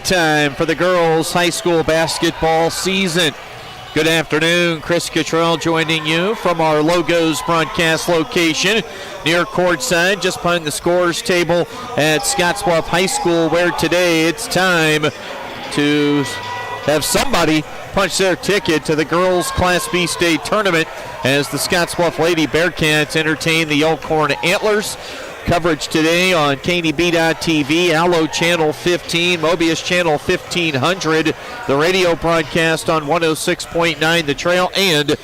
time for the girls' high school basketball season. Good afternoon, Chris Cottrell joining you from our Logos broadcast location near courtside, just behind the scores table at Scottsbluff High School, where today it's time to have somebody punch their ticket to the girls' Class B state tournament as the Scottsbluff Lady Bearcats entertain the Elkhorn Antlers. Coverage today on KNB.TV, Allo Channel 15, Mobius Channel 1500, the radio broadcast on 106.9 The Trail, and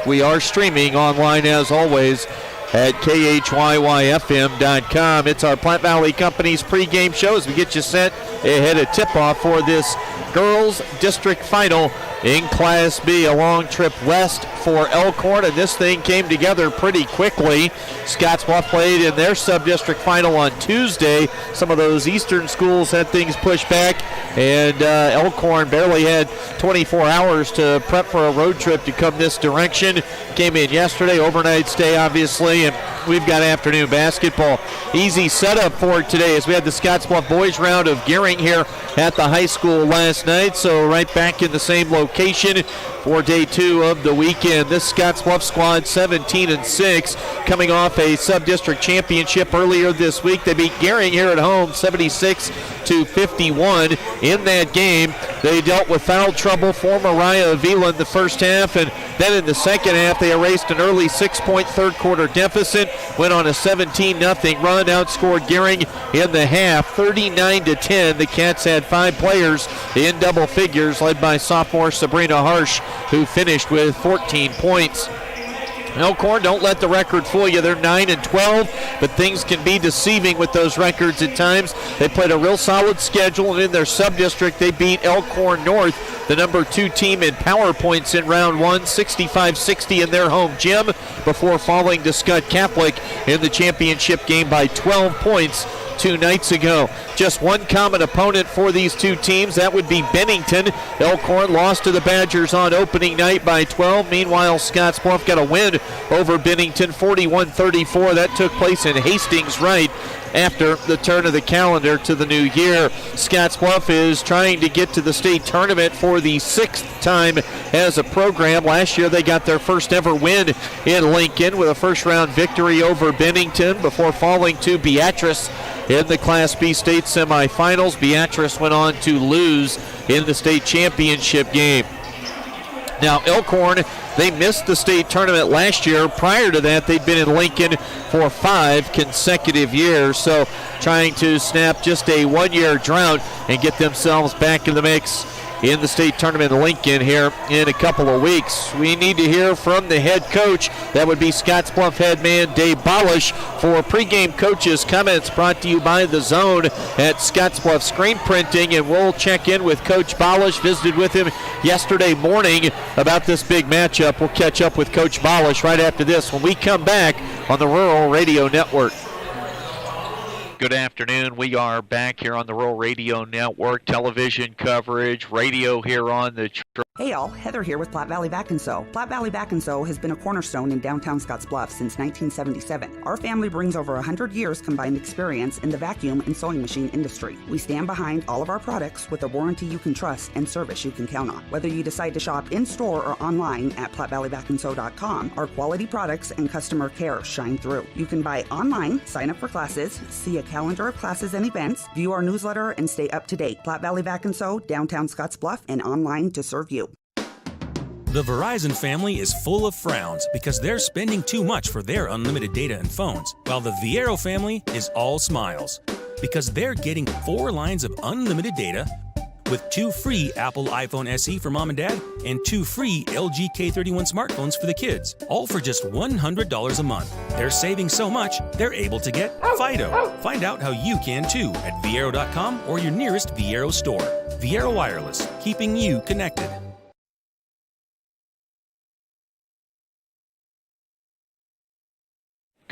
we are streaming online as always at KHYYFM.com. It's our Platte Valley Company's pregame show as we get you set ahead of tip-off for this girls district final in Class B. A long trip west for Elkhorn, and this thing came together pretty quickly. Scottsbluff played in their sub-district final on Tuesday. Some of those eastern schools had things pushed back, and Elkhorn barely had 24 hours to prep for a road trip to come this direction. Came in yesterday, overnight stay obviously, and we've got afternoon basketball. Easy setup for today as we had the Scottsbluff boys round of gearing here at the high school last night, so right back in the same location for day two of the weekend. This Scottsbluff squad 17-6, coming off a sub-district championship earlier this week. They beat Gering here at home 76-51. In that game, they dealt with foul trouble for Mariah Avila in the first half, and then in the second half they erased an early 6-point third quarter deficit, went on a 17-0 run, outscored Gering in the half 39-10. The Cats had 5 players in double figures, led by sophomore Sabrina Harsh, who finished with 14 points. Elkhorn, don't let the record fool you. They're 9-12, but things can be deceiving with those records at times. They played a real solid schedule, and in their sub-district, they beat Elkhorn North, the number 2 team in power points in round 1, 65-60 in their home gym, before falling to Scott Catholic in the championship game by 12 points 2 nights ago. Just one common opponent for these two teams, that would be Bennington. Elkhorn lost to the Badgers on opening night by 12. Meanwhile, Scottsbluff got a win over Bennington 41-34. That took place in Hastings right after the turn of the calendar to the new year. Scottsbluff is trying to get to the state tournament for the 6th time as a program. Last year they got their first ever win in Lincoln with a first round victory over Bennington before falling to Beatrice in the Class B state semifinals. Beatrice went on to lose in the state championship game. Now Elkhorn, they missed the state tournament last year. Prior to that, they'd been in Lincoln for 5 consecutive years. So trying to snap just a 1-year drought and get themselves back in the mix in the state tournament in Lincoln here in a couple of weeks. We need to hear from the head coach. That would be Scottsbluff head man Dave Bolish for pregame coaches' comments, brought to you by The Zone at Scottsbluff Screen Printing. And we'll check in with Coach Bolish. Visited with him yesterday morning about this big matchup. We'll catch up with Coach Bolish right after this when we come back on the Rural Radio Network. Good afternoon. We are back here on the Rural Radio Network, television coverage, radio here on the Hey all, Heather here with Platte Valley Vac & Sew. Platte Valley Vac & Sew has been a cornerstone in downtown Scottsbluff since 1977. Our family brings over 100 years combined experience in the vacuum and sewing machine industry. We stand behind all of our products with a warranty you can trust and service you can count on. Whether you decide to shop in-store or online at PlatteValleyVacandSew.com, our quality products and customer care shine through. You can buy online, sign up for classes, see a calendar of classes and events, view our newsletter, and stay up to date. Platte Valley Vac & Sew, downtown Scottsbluff, and online to serve you. The Verizon family is full of frowns because they're spending too much for their unlimited data and phones, while the VIAERO family is all smiles because they're getting 4 lines of unlimited data with 2 free Apple iPhone SE for mom and dad and 2 free LG K31 smartphones for the kids, all for just $100 a month. They're saving so much, they're able to get Fido. Find out how you can too at VIAERO.com or your nearest VIAERO store. VIAERO Wireless, keeping you connected.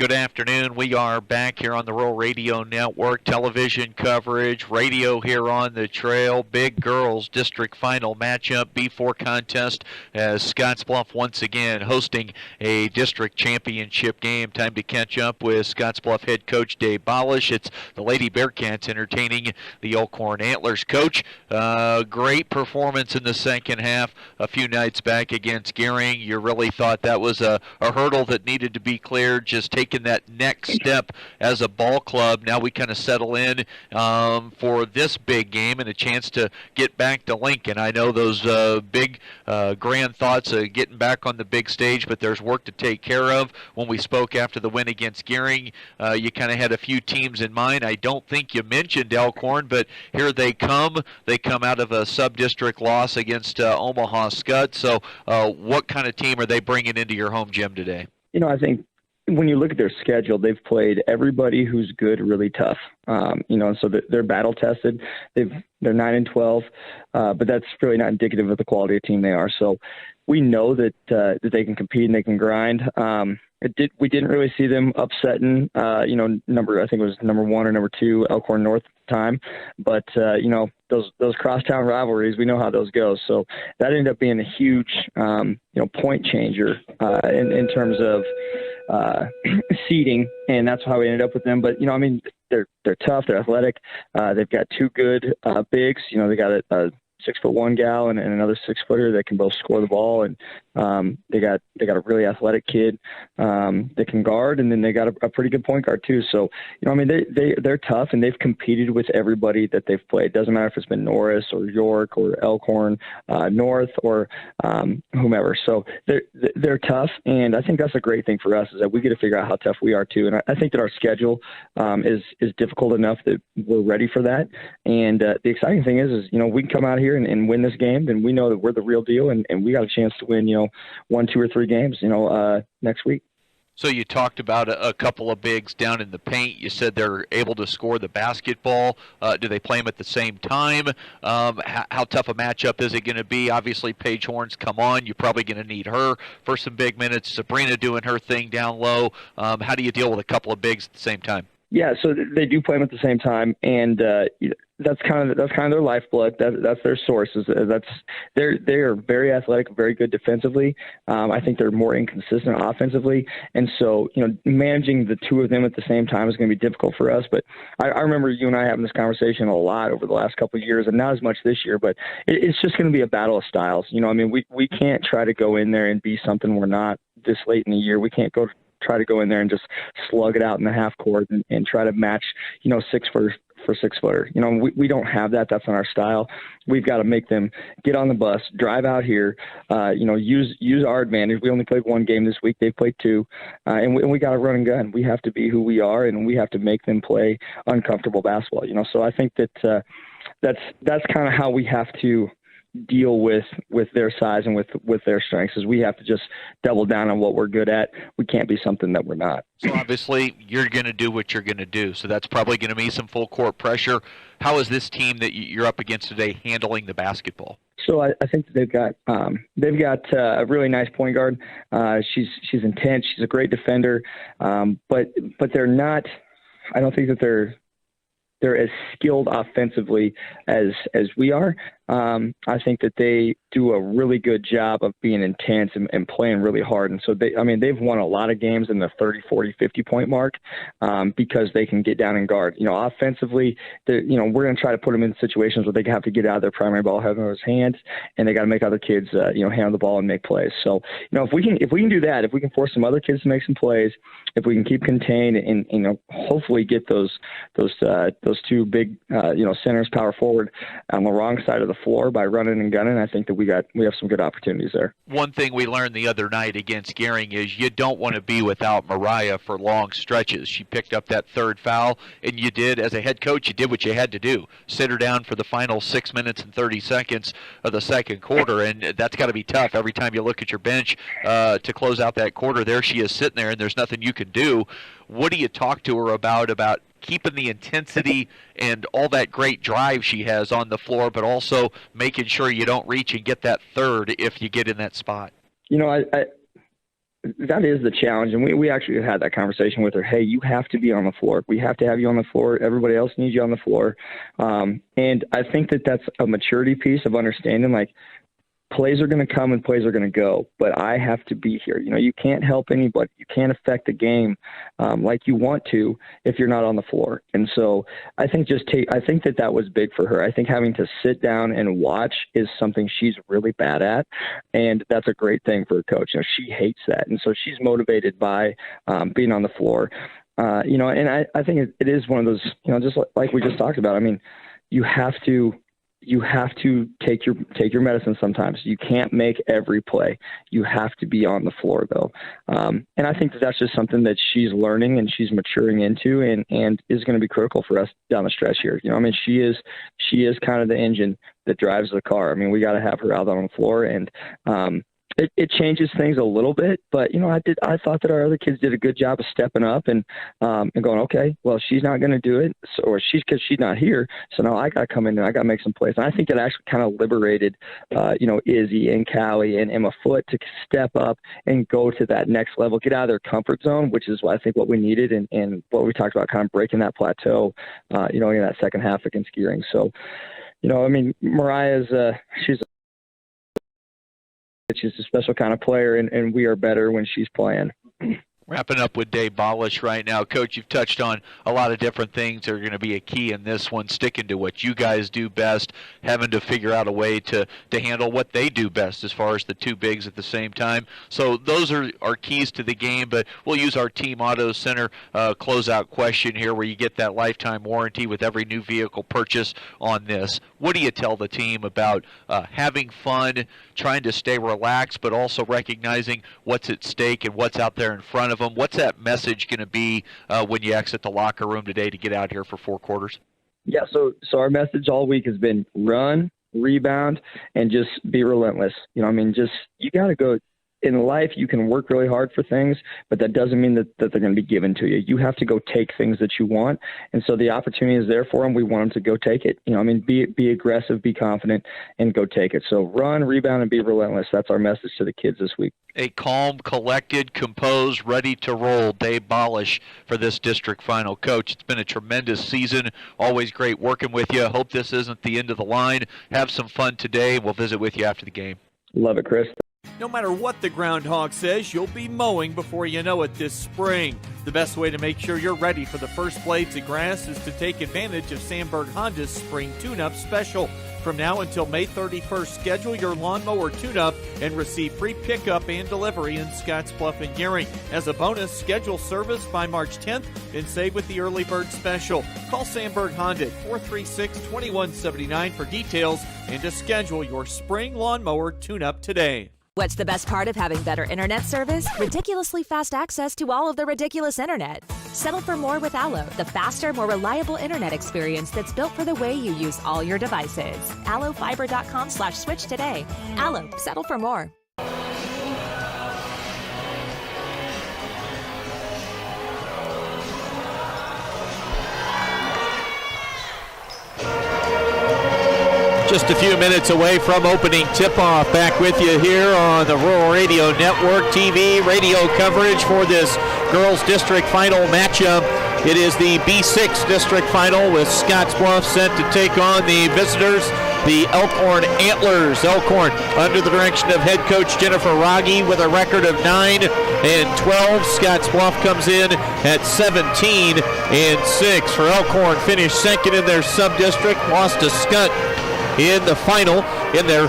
Good afternoon. We are back here on the Rural Radio Network, television coverage, radio here on the trail. Big girls district final matchup, B4 contest, as Scottsbluff once again hosting a district championship game. Time to catch up with Scottsbluff head coach Dave Bolish. It's the Lady Bearcats entertaining the Elkhorn Antlers. Coach, great performance in the second half a few nights back against Gearing. You really thought that was a hurdle that needed to be cleared, just taking that next step as a ball club. Now we kind of settle in for this big game and a chance to get back to Lincoln. I know those big grand thoughts of getting back on the big stage, but there's work to take care of. When we spoke after the win against Gearing, you kind of had a few teams in mind. I don't think you mentioned Elkhorn, but here they come. They come out of a sub-district loss against Omaha Scott. So what kind of team are they bringing into your home gym today? I think when you look at their schedule, they've played everybody who's good really tough. So they're battle tested. They're 9-12, but that's really not indicative of the quality of team they are. So we know that they can compete and they can grind. We didn't really see them upsetting, I think it was number 1 or number 2 Elkhorn North at the time. But those crosstown rivalries, we know how those go. So that ended up being a huge point changer in terms of seeding, and that's how we ended up with them. But they're tough, they're athletic. They've got 2 good bigs. They got a 6'1" gal and another 6-footer that can both score the ball, and they got a really athletic kid that can guard, and then they got a pretty good point guard too. So they're tough, and they've competed with everybody that they've played. Doesn't matter if it's been Norris or York or Elkhorn North or whomever. So they're tough, and I think that's a great thing for us, is that we get to figure out how tough we are too. And I think that our schedule is difficult enough that we're ready for that. And the exciting thing is we can come out here and win this game, then we know that we're the real deal, and we got a chance to win 1, 2, or 3 games next week. So you talked about a couple of bigs down in the paint. You said they're able to score the basketball. Do they play them at the same time? How tough a matchup is it going to be? Obviously, Paige Horn's come on. You're probably going to need her for some big minutes. Sabrina doing her thing down low. How do you deal with a couple of bigs at the same time? Yeah, so they do play them at the same time, and that's kind of their lifeblood. That's their sources. They are very athletic, very good defensively. I think they're more inconsistent offensively, and so managing the 2 of them at the same time is going to be difficult for us. But I remember you and I having this conversation a lot over the last couple of years, and not as much this year. But it's just going to be a battle of styles. We can't try to go in there and be something we're not this late in the year. We can't try to go in there and just slug it out in the half court and try to match 6 for 6-footer. We don't have that. That's not our style. We've got to make them get on the bus, drive out here, use our advantage. We only played 1 game this week. They played 2, and we got to run and gun. We have to be who we are, and we have to make them play uncomfortable basketball. So I think that that's kind of how we have to deal with their size and with their strengths, is we have to just double down on what we're good at. We can't be something that we're not. So obviously you're going to do what you're going to do. So that's probably going to be some full court pressure. How is this team that you're up against today handling the basketball? So I think that they've got a really nice point guard. She's intense. She's a great defender. But they're not. I don't think that they're as skilled offensively as we are. I think that they do a really good job of being intense and playing really hard. And so they've won a lot of games in the 30, 40, 50 point mark because they can get down and guard. Offensively, we're going to try to put them in situations where they have to get out of their primary ball handler's hands, and they got to make other kids, handle the ball and make plays. So, if we can do that, if we can force some other kids to make some plays, if we can keep contained and hopefully get those 2 big, centers, power forward on the wrong side of the floor by running and gunning, I think that we have some good opportunities there. One thing we learned the other night against Gearing is you don't want to be without Mariah for long stretches. She picked up that 3rd foul, and you did, as a head coach, you did what you had to do. Sit her down for the final 6 minutes and 30 seconds of the second quarter, and that's got to be tough every time you look at your bench to close out that quarter. There she is sitting there, and there's nothing you can do. What do you talk to her about keeping the intensity and all that great drive she has on the floor, but also making sure you don't reach and get that 3rd if you get in that spot? that is the challenge. And we actually had that conversation with her. Hey, you have to be on the floor. We have to have you on the floor. Everybody else needs you on the floor. And I think that that's a maturity piece of understanding, like, plays are going to come and plays are going to go, but I have to be here. You can't help anybody. You can't affect the game like you want to if you're not on the floor. And so I think that was big for her. I think having to sit down and watch is something she's really bad at, and that's a great thing for a coach. She hates that, and so she's motivated by being on the floor. And I think it is one of those, just like we just talked about. I mean, you have to take your medicine sometimes. You can't make every play. You have to be on the floor, though. And I think that's just something that she's learning and she's maturing into and is going to be critical for us down the stretch here. She is kind of the engine that drives the car. We got to have her out on the floor, and it changes things a little bit, but I thought that our other kids did a good job of stepping up and going, okay, well, she's not going to do it, because she's not here, so now I got to come in and I got to make some plays. And I think that actually kind of liberated, Izzy and Callie and Emma Foote to step up and go to that next level, get out of their comfort zone, which is I think what we needed and what we talked about, kind of breaking that plateau, in that second half against Gearing. So, Mariah's she's a special kind of player, and we are better when she's playing. Wrapping up with Dave Bolish right now. Coach, you've touched on a lot of different things that are going to be a key in this one, sticking to what you guys do best, having to figure out a way to handle what they do best as far as the two bigs at the same time. So those are our keys to the game, but we'll use our Team Auto Center closeout question here where you get that lifetime warranty with every new vehicle purchase on this. What do you tell the team about having fun, trying to stay relaxed, but also recognizing what's at stake and what's out there in front of them? What's that message going to be when you exit the locker room today to get out here for 4 quarters? Yeah, so our message all week has been run, rebound, and just be relentless. You got to go. In life, you can work really hard for things, but that doesn't mean that they're going to be given to you. You have to go take things that you want, and so the opportunity is there for them. We want them to go take it. Be aggressive, be confident, and go take it. So run, rebound, and be relentless. That's our message to the kids this week. A calm, collected, composed, ready to roll Dave Bolish for this district final. Coach, it's been a tremendous season. Always great working with you. Hope this isn't the end of the line. Have some fun today. We'll visit with you after the game. Love it, Chris. No matter what the groundhog says, you'll be mowing before you know it this spring. The best way to make sure you're ready for the first blades of grass is to take advantage of Sandberg Honda's Spring Tune-Up Special. From now until May 31st, schedule your lawnmower tune-up and receive free pickup and delivery in Scottsbluff and Gearing. As a bonus, schedule service by March 10th and save with the Early Bird Special. Call Sandberg Honda at 436-2179 for details and to schedule your spring lawnmower tune-up today. What's the best part of having better internet service? Ridiculously fast access to all of the ridiculous internet. Settle for more with Allo, the faster, more reliable internet experience that's built for the way you use all your devices. AlloFiber.com/switch today. Allo, settle for more. Just a few minutes away from opening tip-off. Back with you here on the Rural Radio Network TV radio coverage for this girls district final matchup. It is the B6 district final with Scottsbluff set to take on the visitors, the Elkhorn Antlers. Elkhorn under the direction of head coach Jennifer Rogge with a record of 9-12. Scottsbluff comes in at 17-6. For Elkhorn, finished second in their sub-district, lost to Scott in the final, in their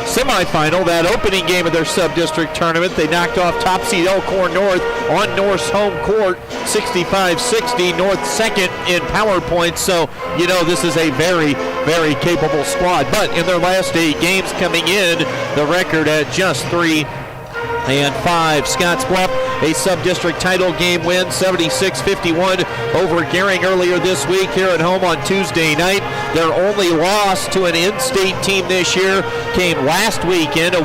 semifinal, that opening game of their sub-district tournament. They knocked off top seed Elkhorn North on North's home court, 65-60. North second in power points, so this is a very, very capable squad. But in their last 8 games coming in, the record at just 3-5. Scottsbluff, a sub-district title game win, 76-51 over Gearing earlier this week here at home on Tuesday night. Their only loss to an in-state team this year came last weekend,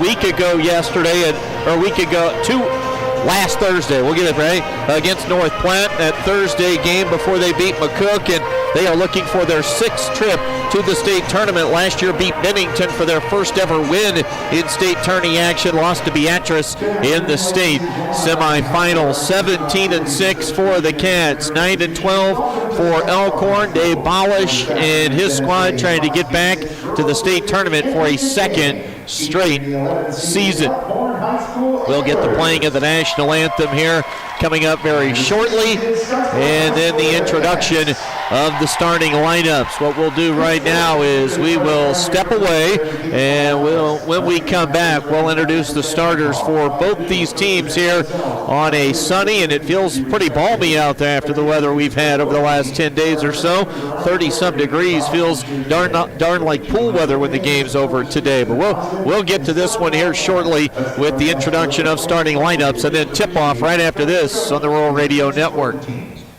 last Thursday, we'll get it right, against North Platte, that Thursday game before they beat McCook. And They are looking for their 6th trip to the state tournament. Last year beat Bennington for their first ever win in state tourney action. Lost to Beatrice in the state semifinal. 17-6 for the Cats. 9-12 for Elkhorn. Dave Bolish and his squad trying to get back to the state tournament for a 2nd straight season. We'll get the playing of the national anthem here coming up very shortly, and then the introduction of the starting lineups. What we'll do right now is we will step away, and when we come back, we'll introduce the starters for both these teams here on a sunny, and it feels pretty balmy out there after the weather we've had over the last 10 days or so. 30-some degrees, feels darn like pool weather when the game's over today. But we'll get to this one here shortly with the introduction of starting lineups, and then tip-off right after this on the Rural Radio Network.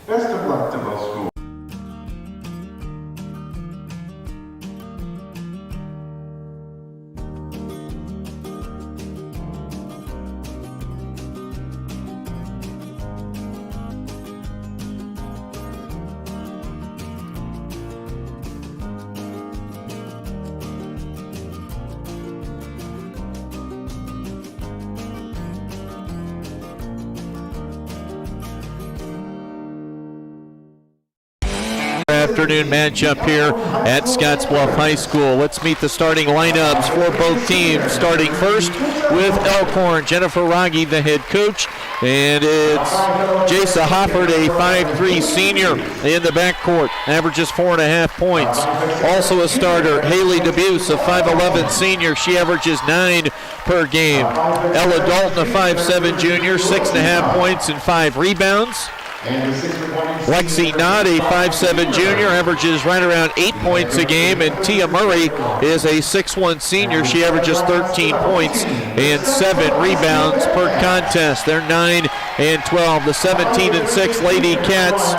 Best of luck to both schools. Afternoon matchup here at Scottsbluff High School. Let's meet the starting lineups for both teams. Starting first with Elkhorn, Jennifer Rogge, the head coach, and it's Jasa Hoffert, a 5'3" senior in the backcourt, averages 4.5 points. Also a starter, Haley DeBuse, a 5'11" senior. She averages 9 per game. Ella Dalton, a 5'7" junior, 6.5 points and 5 rebounds. Lexi Knott, a 5'7" junior, averages right around 8 points a game, and Tia Murray is a 6'1" senior. She averages 13 points and 7 rebounds per contest. They're 9-12. The 17-6 Lady Cats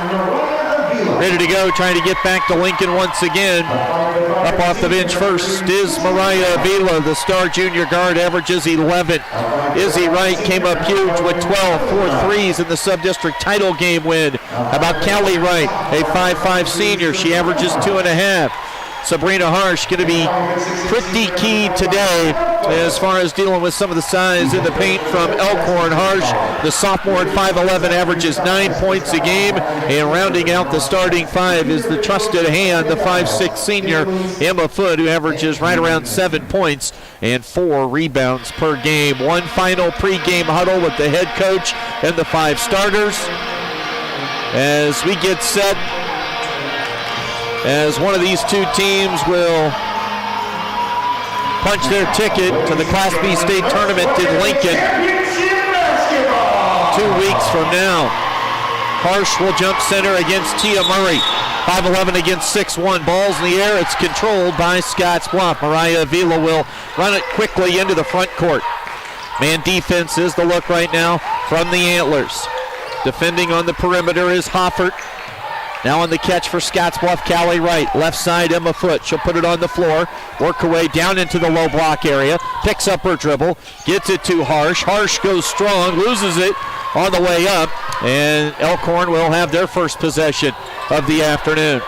ready to go, trying to get back to Lincoln once again. Up off the bench first is Mariah Avila, the star junior guard, averages 11. Izzy Wright came up huge with 12, 4 threes in the sub-district title game win. How about Callie Wright, a 5'5" senior? She averages 2.5. Sabrina Harsh going to be pretty key today as far as dealing with some of the size in the paint from Elkhorn. Harsh, the sophomore at 5'11", averages 9 points a game, and rounding out the starting 5 is the trusted hand, the 5'6" senior Emma Foote, who averages right around 7 points and 4 rebounds per game. One final pregame huddle with the head coach and the 5 starters as we get set, as one of these two teams will punch their ticket to the Class B state tournament in Lincoln 2 weeks from now. Harsh will jump center against Tia Murray. 5'11" against 6'1". Ball's in the air. It's controlled by Scottsbluff. Mariah Avila will run it quickly into the front court. Man defense is the look right now from the Antlers. Defending on the perimeter is Hoffert. Now on the catch for Scottsbluff, Callie Wright. Left side, Emma Foote. She'll put it on the floor, work her way down into the low block area, picks up her dribble, gets it to Harsh. Harsh goes strong, loses it on the way up, and Elkhorn will have their first possession of the afternoon.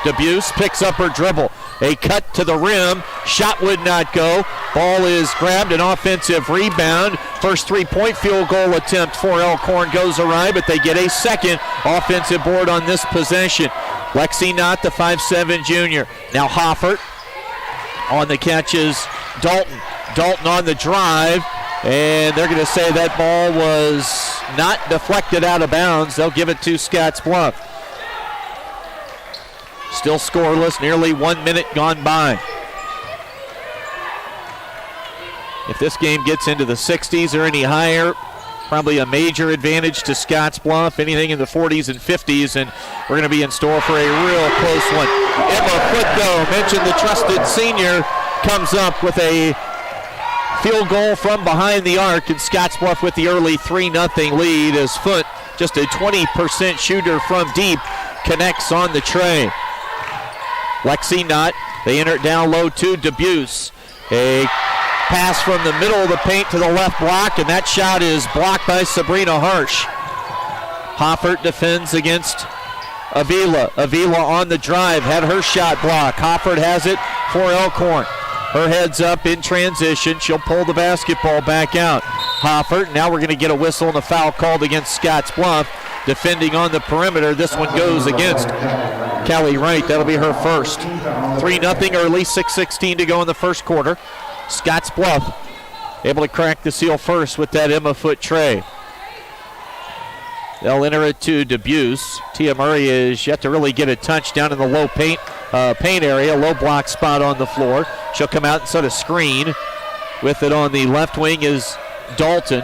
DeBuse picks up her dribble. A cut to the rim. Shot would not go. Ball is grabbed. An offensive rebound. First three-point field goal attempt for Elkhorn goes awry, but they get a second offensive board on this possession. Lexi Knott, the 5'7" junior. Now Hoffert on the catches. Dalton. Dalton on the drive. And they're going to say that ball was not deflected out of bounds. They'll give it to Scottsbluff. Still scoreless, nearly 1 minute gone by. If this game gets into the 60s or any higher, probably a major advantage to Scottsbluff. Anything in the 40s and 50s, and we're going to be in store for a real close one. Emma Foote, though, mentioned the trusted senior, comes up with a field goal from behind the arc, and Scottsbluff with the early 3-0 lead as Foote, just a 20% shooter from deep, connects on the tray. Lexi Knott, they enter it down low to DeBuse. A pass from the middle of the paint to the left block, and that shot is blocked by Sabrina Harsh. Hoffert defends against Avila on the drive, had her shot blocked. Hoffert has it for Elkhorn. Her head's up in transition. She'll pull the basketball back out. Hoffert, now we're going to get a whistle and a foul called against Scottsbluff. Defending on the perimeter, this one goes against Callie Wright. That'll be her first. 3-0 early, 6:16 to go in the first quarter. Scottsbluff able to crack the seal first with that Emma Foot tray. They'll enter it to Debuse. Tia Murray is yet to really get a touch down in the low paint area, low block spot on the floor. She'll come out and set a screen. With it on the left wing is Dalton.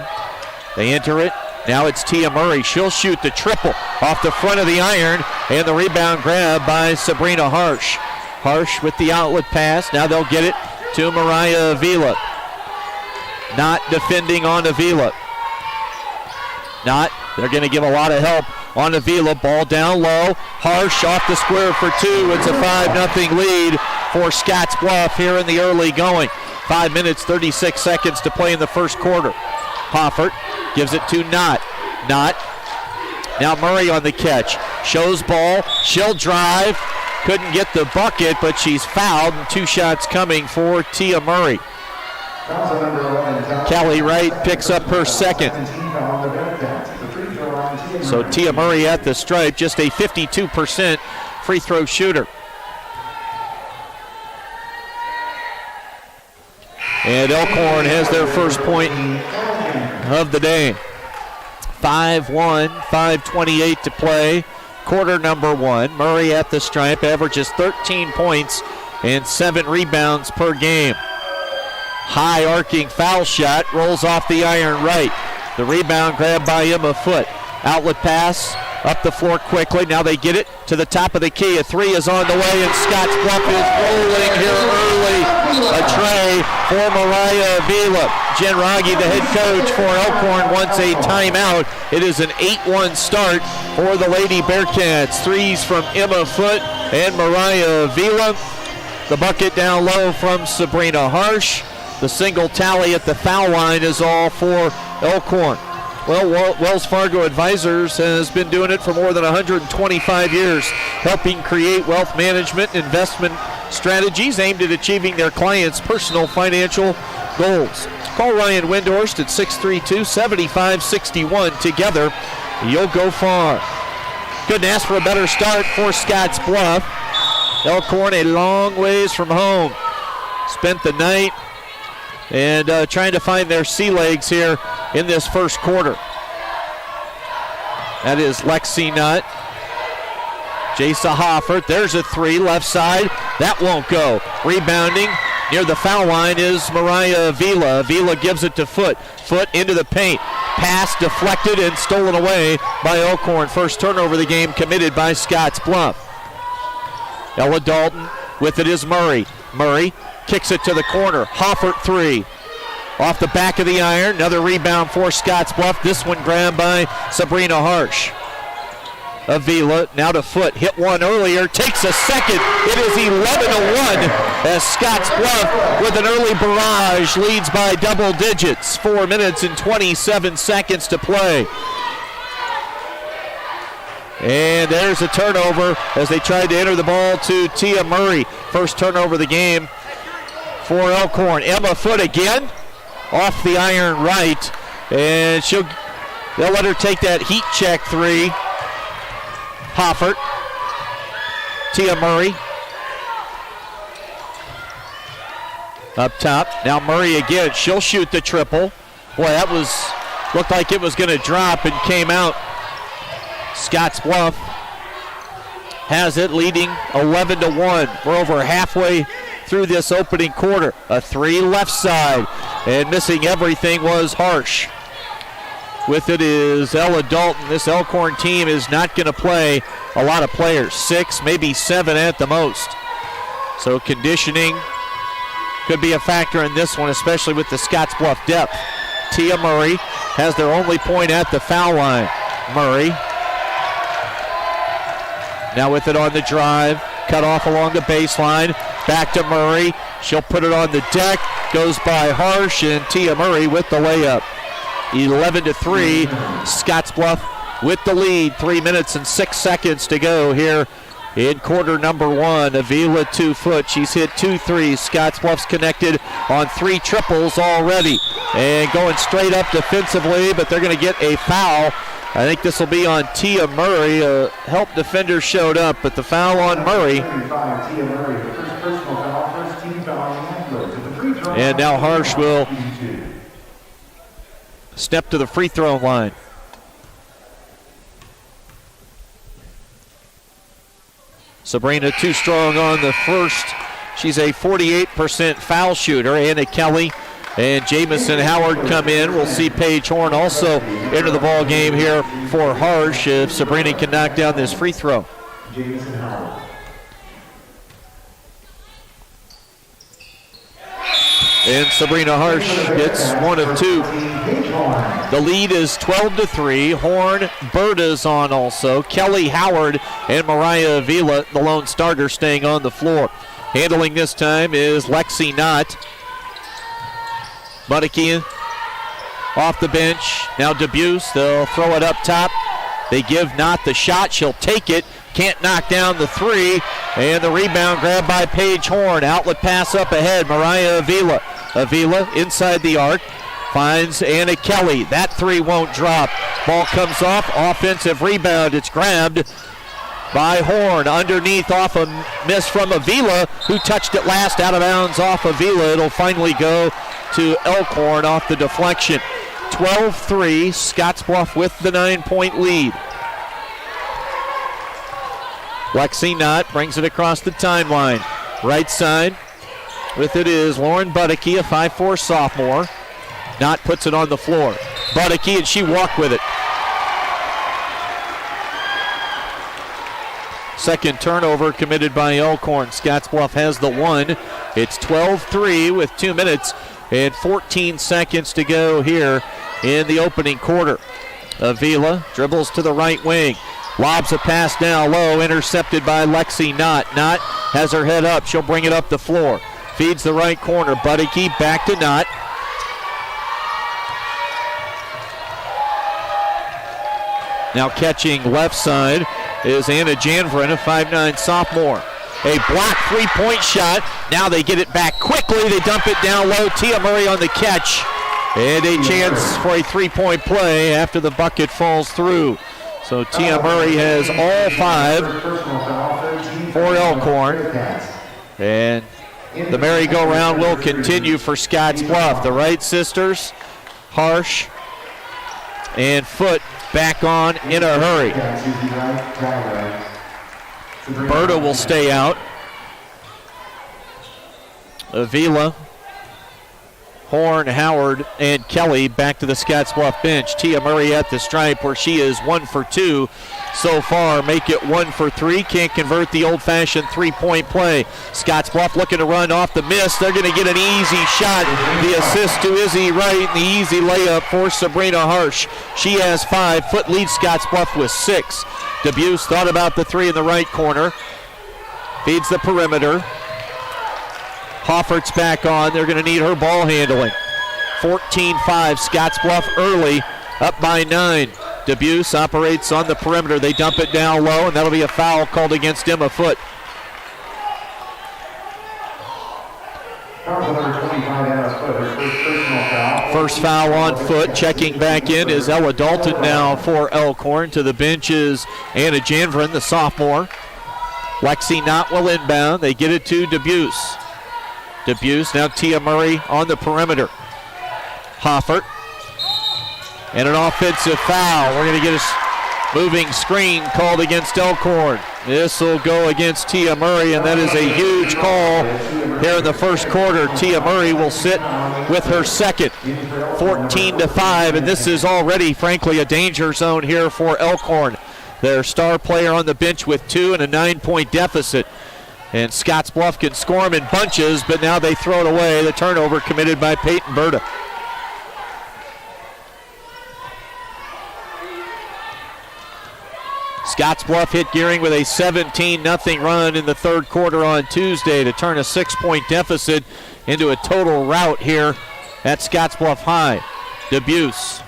They enter it. Now it's Tia Murray. She'll shoot the triple off the front of the iron, and the rebound grab by Sabrina Harsh. Harsh with the outlet pass. Now they'll get it to Mariah Avila. Not defending on Avila. They're going to give a lot of help on Avila. Ball down low. Harsh off the square for two. It's a 5-0 lead for Scottsbluff here in the early going. 5 minutes, 36 seconds to play in the first quarter. Hoffert gives it to Knott. Now Murray on the catch. Shows ball. She'll drive. Couldn't get the bucket, but she's fouled, and 2 shots coming for Tia Murray. Callie Wright picks up her second. So Tia Murray at the stripe, just a 52% free throw shooter. And Elkhorn has their first point of the day. 5-1, 5:28 to play. Quarter number 1. Murray at the stripe averages 13 points and 7 rebounds per game. High arcing foul shot, rolls off the iron right. The rebound grabbed by Emma Foot. Outlet pass up the floor quickly. Now they get it to the top of the key. A 3 is on the way, and Scottsbluff is rolling here early. A tray for Mariah Avila. Jen Rogge, the head coach for Elkhorn, wants a timeout. It is an 8-1 start for the Lady Bearcats. 3s from Emma Foot and Mariah Avila. The bucket down low from Sabrina Harsh. The single tally at the foul line is all for Elkhorn. Well, Wells Fargo Advisors has been doing it for more than 125 years, helping create wealth management and investment strategies aimed at achieving their clients' personal financial goals. Call Ryan Windhorst at 632-7561. Together, you'll go far. Couldn't ask for a better start for Scottsbluff. Elkhorn a long ways from home. Spent the night and trying to find their sea legs here in this first quarter. That is Lexi Nutt. Jasa Hoffert, there's a 3, left side. That won't go. Rebounding near the foul line is Mariah Avila. Avila gives it to Foot. Foot into the paint. Pass deflected and stolen away by Elkhorn. First turnover of the game committed by Scottsbluff. Ella Dalton with it is Murray. Murray kicks it to the corner. Hoffert 3. Off the back of the iron. Another rebound for Scottsbluff. This one grabbed by Sabrina Harsh. Avila now to Foot. Hit one earlier. Takes a second. It is 11-1 as Scottsbluff with an early barrage leads by double digits. 4 minutes and 27 seconds to play. And there's a turnover as they tried to enter the ball to Tia Murray. First turnover of the game for Elkhorn. Emma Foot again off the iron right. And they'll let her take that heat check 3. Hoffert. Tia Murray. Up top. Now Murray again. She'll shoot the triple. Boy, that looked like it was going to drop and came out. Scottsbluff has it, leading 11-1. We're over halfway through this opening quarter. A 3 left side, and missing everything was Harsh. With it is Ella Dalton. This Elkhorn team is not going to play a lot of players. 6, maybe 7 at the most. So conditioning could be a factor in this one, especially with the Scottsbluff depth. Tia Murray has their only point at the foul line. Murray now with it on the drive, cut off along the baseline, back to Murray. She'll put it on the deck, goes by Harsh, and Tia Murray with the layup. 11-3, Scottsbluff with the lead. 3 minutes and 6 seconds to go here in quarter number one. Avila 2 foot. She's hit 2 threes. Scottsbluff's connected on 3 triples already. And going straight up defensively, but they're going to get a foul. I think this will be on Tia Murray. A help defender showed up, but the foul on Murray. And now Harsh will step to the free throw line. Sabrina too strong on the first. She's a 48% foul shooter. Anna Kelly and Jamison Howard come in. We'll see Paige Horn also enter the ball game here for Harsh if Sabrina can knock down this free throw. Jamison Howard. And Sabrina Harsh gets 1 of 2. The lead is 12-3. Horn, Berta's on also. Kelly Howard and Mariah Avila, the lone starter, staying on the floor. Handling this time is Lexi Knott. Butteke off the bench. Now Debuse, they'll throw it up top. They give Knott the shot. She'll take it. Can't knock down the 3. And the rebound grabbed by Paige Horn. Outlet pass up ahead. Mariah Avila. Avila inside the arc. Finds Anna Kelly. That 3 won't drop. Ball comes off. Offensive rebound. It's grabbed by Horn. Underneath off a miss from Avila, who touched it last out of bounds off Avila. It'll finally go to Elkhorn off the deflection. 12-3. Scottsbluff with the 9-point lead. Lexi Knott brings it across the timeline. Right side with it is Lauren Butteke, a 5'4 sophomore. Knott puts it on the floor. Butteke, and she walked with it. Second turnover committed by Elkhorn. Scottsbluff has the 1. It's 12-3 with 2 minutes and 14 seconds to go here in the opening quarter. Avila dribbles to the right wing. Lobs a pass down low, intercepted by Lexi Knott. Knott has her head up. She'll bring it up the floor. Feeds the right corner. Butteke back to Knott. Now catching left side is Anna Janvrin, a 5'9 sophomore. A block 3-point shot. Now they get it back quickly. They dump it down low. Tia Murray on the catch. And a chance for a 3-point play after the bucket falls through. So Tia Murray has all 5 for Elkhorn. And the merry-go-round will continue for Scottsbluff. The Wright sisters, Harsh and Foote, back on in a hurry. Berta will stay out. Avila, Horn, Howard, and Kelly back to the Scottsbluff bench. Tia Murray at the stripe where she is 1 for 2 so far. Make it 1 for 3. Can't convert the old-fashioned 3-point play. Scottsbluff looking to run off the miss. They're going to get an easy shot. The assist to Izzy Wright and the easy layup for Sabrina Harsh. She has 5. Foote leads Scottsbluff with 6. Debuse thought about the 3 in the right corner. Feeds the perimeter. Hoffert's back on. They're going to need her ball handling. 14-5. Scottsbluff early, up by 9. Debuse operates on the perimeter. They dump it down low, and that'll be a foul called against Emma Foote. First foul on Foote. Checking back in is Ella Dalton now for Elkhorn. To the bench is Anna Janvrin, the sophomore. Lexi Knott will inbound. They get it to Debuse. Debuse, now Tia Murray on the perimeter. Hoffert. And an offensive foul. We're going to get a moving screen called against Elkhorn. This will go against Tia Murray, and that is a huge call here in the first quarter. Tia Murray will sit with her second. 14-5, and this is already, frankly, a danger zone here for Elkhorn. Their star player on the bench with 2 and a 9-point deficit. And Scottsbluff can score them in bunches, but now they throw it away. The turnover committed by Peyton Berta. Scottsbluff hit Gearing with a 17-0 run in the third quarter on Tuesday to turn a 6-point deficit into a total rout here at Scottsbluff High. Debuse.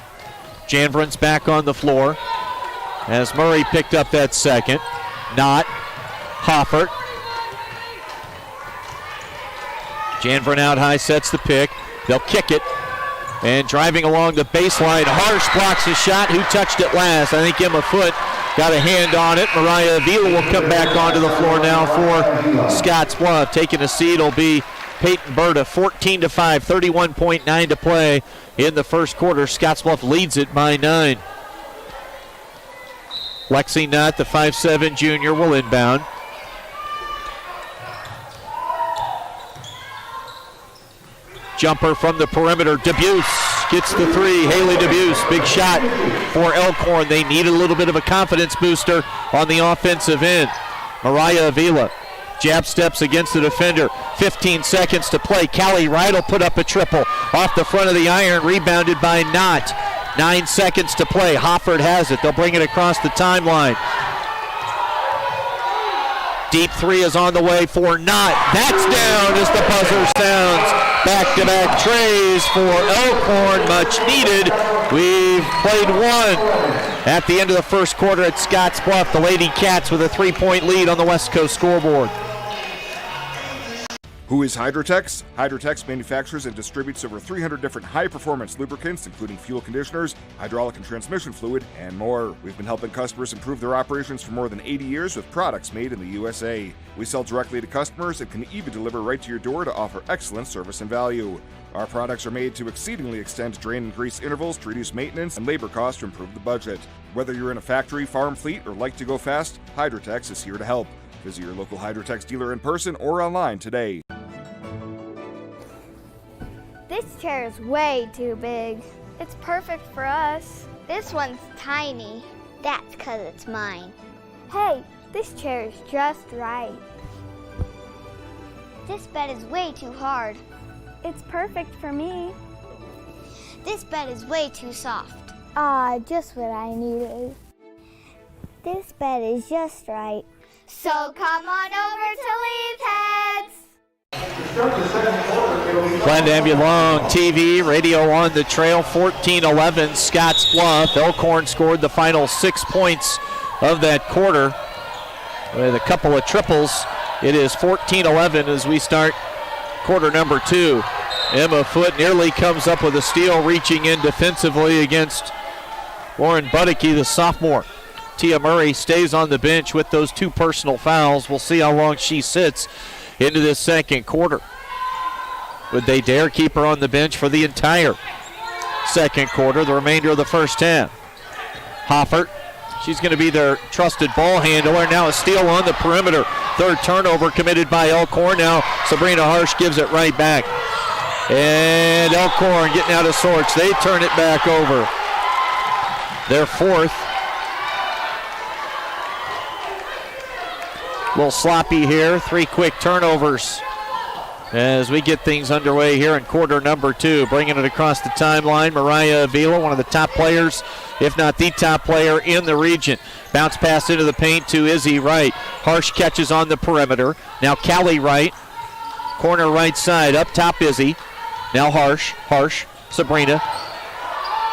Janvrin's back on the floor. as Murray picked up that second. Not Hoffert. Janvrin out high, sets the pick. They'll kick it. And driving along the baseline, Harsh blocks the shot. Who touched it last? I think Emma Foote got a hand on it. Mariah Avila will come back onto the floor now for Scottsbluff. Taking a seat will be Peyton Berta, 14-5, 31.9 to play in the first quarter. Scottsbluff leads it by 9. Lexi Nutt, the 5'7 junior, will inbound. Jumper from the perimeter. Debuse gets the three. Haley Debuse, big shot for Elkhorn. They need a little bit of a confidence booster on the offensive end. Mariah Avila, jab steps against the defender. 15 seconds to play. Callie Wright will put up a triple off the front of the iron, rebounded by Knott. 9 seconds to play. Hoffert has it. They'll bring it across the timeline. Deep three is on the way for Knott. That's down as the buzzer sounds. Back-to-back trays for Elkhorn, much needed. We've played one at the end of the first quarter at Scottsbluff. The Lady Cats with a 3-point lead on the West Coast scoreboard. Who is Hydrotex? Hydrotex manufactures and distributes over 300 different high-performance lubricants, including fuel conditioners, hydraulic and transmission fluid, and more. We've been helping customers improve their operations for more than 80 years with products made in the USA. We sell directly to customers and can even deliver right to your door to offer excellent service and value. Our products are made to exceedingly extend drain and grease intervals to reduce maintenance and labor costs to improve the budget. Whether you're in a factory, farm fleet, or like to go fast, Hydrotex is here to help. Visit your local Hydrotex dealer in person or online today. This chair is way too big. It's perfect for us. This one's tiny. That's because it's mine. Hey, this chair is just right. This bed is way too hard. It's perfect for me. This bed is way too soft. Just what I needed. This bed is just right. So come on over to Leeds Heads. Glenn Ambulong, TV, radio on the trail, 14-11, Scottsbluff. Elkhorn scored the final 6 points of that quarter with a couple of triples. It is 14-11 as we start quarter number 2. Emma Foote nearly comes up with a steal, reaching in defensively against Lauren Budicke, the sophomore. Tia Murray stays on the bench with those 2 personal fouls. We'll see how long she sits into this second quarter. Would they dare keep her on the bench for the entire second quarter, the remainder of the first half? Hoffert, she's going to be their trusted ball handler. Now a steal on the perimeter. Third turnover committed by Elkhorn. Now Sabrina Harsh gives it right back. And Elkhorn getting out of sorts. They turn it back over. Their fourth. A little sloppy here. 3 quick turnovers as we get things underway here in quarter number 2. Bringing it across the timeline, Mariah Avila, one of the top players, if not the top player in the region. Bounce pass into the paint to Izzy Wright. Harsh catches on the perimeter. Now Callie Wright, corner right side, up top Izzy. Now Harsh, Sabrina.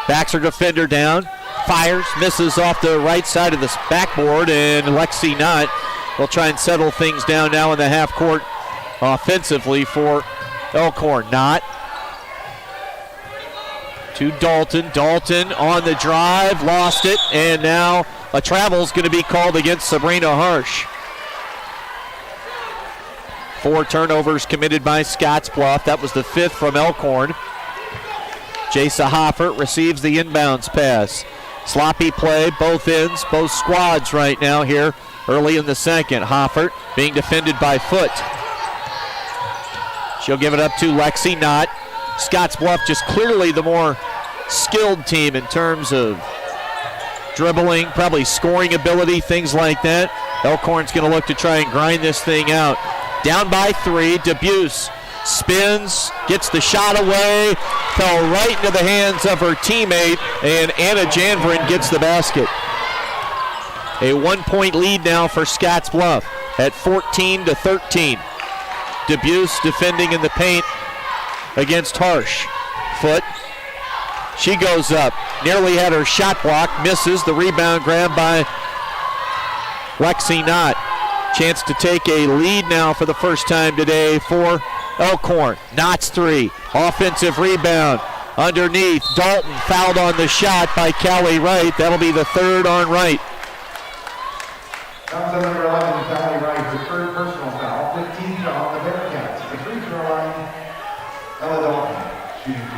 Backs her defender down, fires, misses off the right side of the backboard, and Lexi Nutt will try and settle things down now in the half court offensively for Elkhorn. Knott to Dalton. Dalton on the drive, lost it, and now a travel is going to be called against Sabrina Harsh. 4 turnovers committed by Scottsbluff. That was the 5th from Elkhorn. Jasa Hoffert receives the inbounds pass. Sloppy play, both ends, both squads right now here early in the second. Hoffert being defended by Foote. She'll give it up to Lexi Knott. Scottsbluff just clearly the more skilled team in terms of dribbling, probably scoring ability, things like that. Elkhorn's going to look to try and grind this thing out. Down by 3, Debuse spins, gets the shot away, fell right into the hands of her teammate, and Anna Janvrin gets the basket. A 1-point lead now for Scottsbluff at 14-13. Debuse defending in the paint against Harsh. Foote, she goes up, nearly had her shot blocked, misses. The rebound grabbed by Lexi Knott. Chance to take a lead now for the first time today for Elkhorn. Knott's three. Offensive rebound. Underneath. Dalton fouled on the shot by Callie Wright. That'll be the third on Wright. Comes number 11, Callie Wright, her third personal foul. 15 on the Bearcats. The free throw line, Ella Dalton, shooting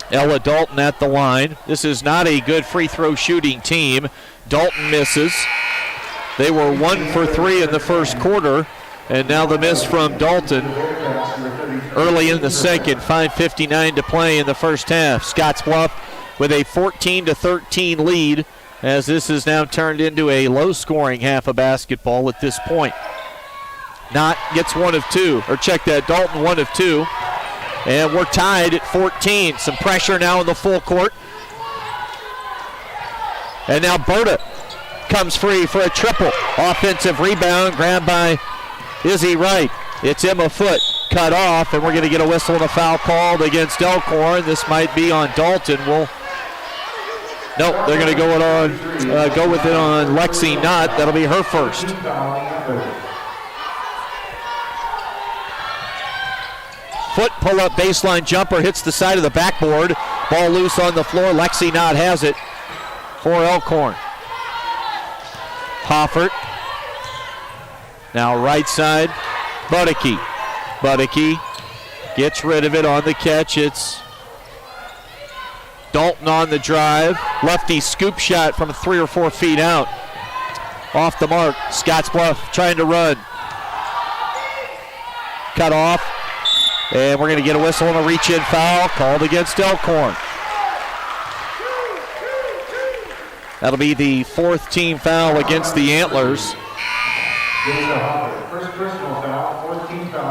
two. Ella Dalton at the line. This is not a good free throw shooting team. Dalton misses. They were 1 for 3 in the first quarter, and now the miss from Dalton early in the second. 5:59 to play in the first half. Scottsbluff with a 14-13 lead, as this is now turned into a low-scoring half of basketball at this point. Knott gets 1 of 2, or check that, Dalton 1 of 2, and we're tied at 14. Some pressure now in the full court. And now Berta comes free for a triple. Offensive rebound grabbed by Izzy Wright. It's Emma Foote cut off, and we're going to get a whistle and a foul called against Elkhorn. This might be on Dalton. Nope, they're going to go with it on Lexi Knott. That'll be her first. Foote pull-up baseline jumper hits the side of the backboard. Ball loose on the floor. Lexi Knott has it for Elkhorn. Hoffert. Now right side, Budicke. Budicke gets rid of it on the catch. It's Dalton on the drive. Lefty scoop shot from 3 or 4 feet out. Off the mark. Scottsbluff trying to run. Cut off. And we're going to get a whistle and a reach-in foul called against Elkhorn. That'll be the 4th team foul against the Antlers.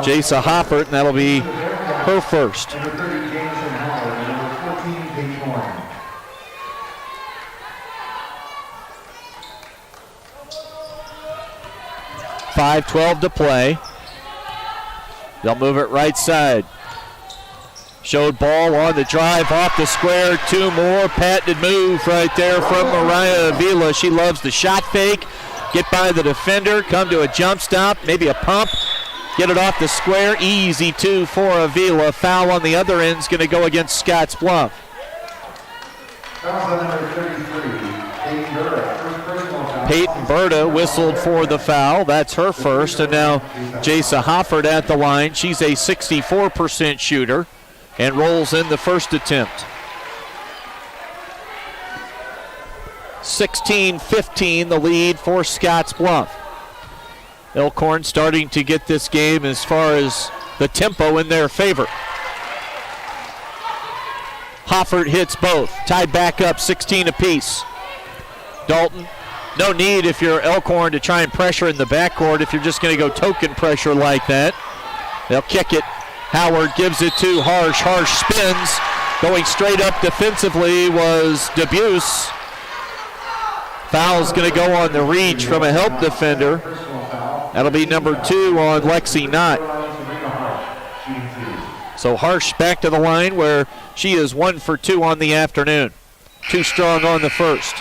Jasa Hoffert, and that'll be her first. 5:12 to play. They'll move it right side. Showed ball on the drive off the square. 2 more. Patented move right there from Mariah Avila. She loves the shot fake. Get by the defender. Come to a jump stop. Maybe a pump. Get it off the square. Easy 2 for Avila. Foul on the other end is going to go against Scottsbluff. Peyton Berta whistled for the foul. That's her first. And now Jasa Hoffert at the line. She's a 64% shooter and rolls in the first attempt. 16-15 the lead for Scottsbluff. Elkhorn starting to get this game as far as the tempo in their favor. Hoffert hits both. Tied back up 16 apiece. Dalton, no need if you're Elkhorn to try and pressure in the backcourt if you're just going to go token pressure like that. They'll kick it. Howard gives it to Harsh. Harsh spins. Going straight up defensively was Debuse. Foul's going to go on the reach from a help defender. That'll be number 2 on Lexi Knott. So Harsh back to the line where she is 1 for 2 on the afternoon. Too strong on the first.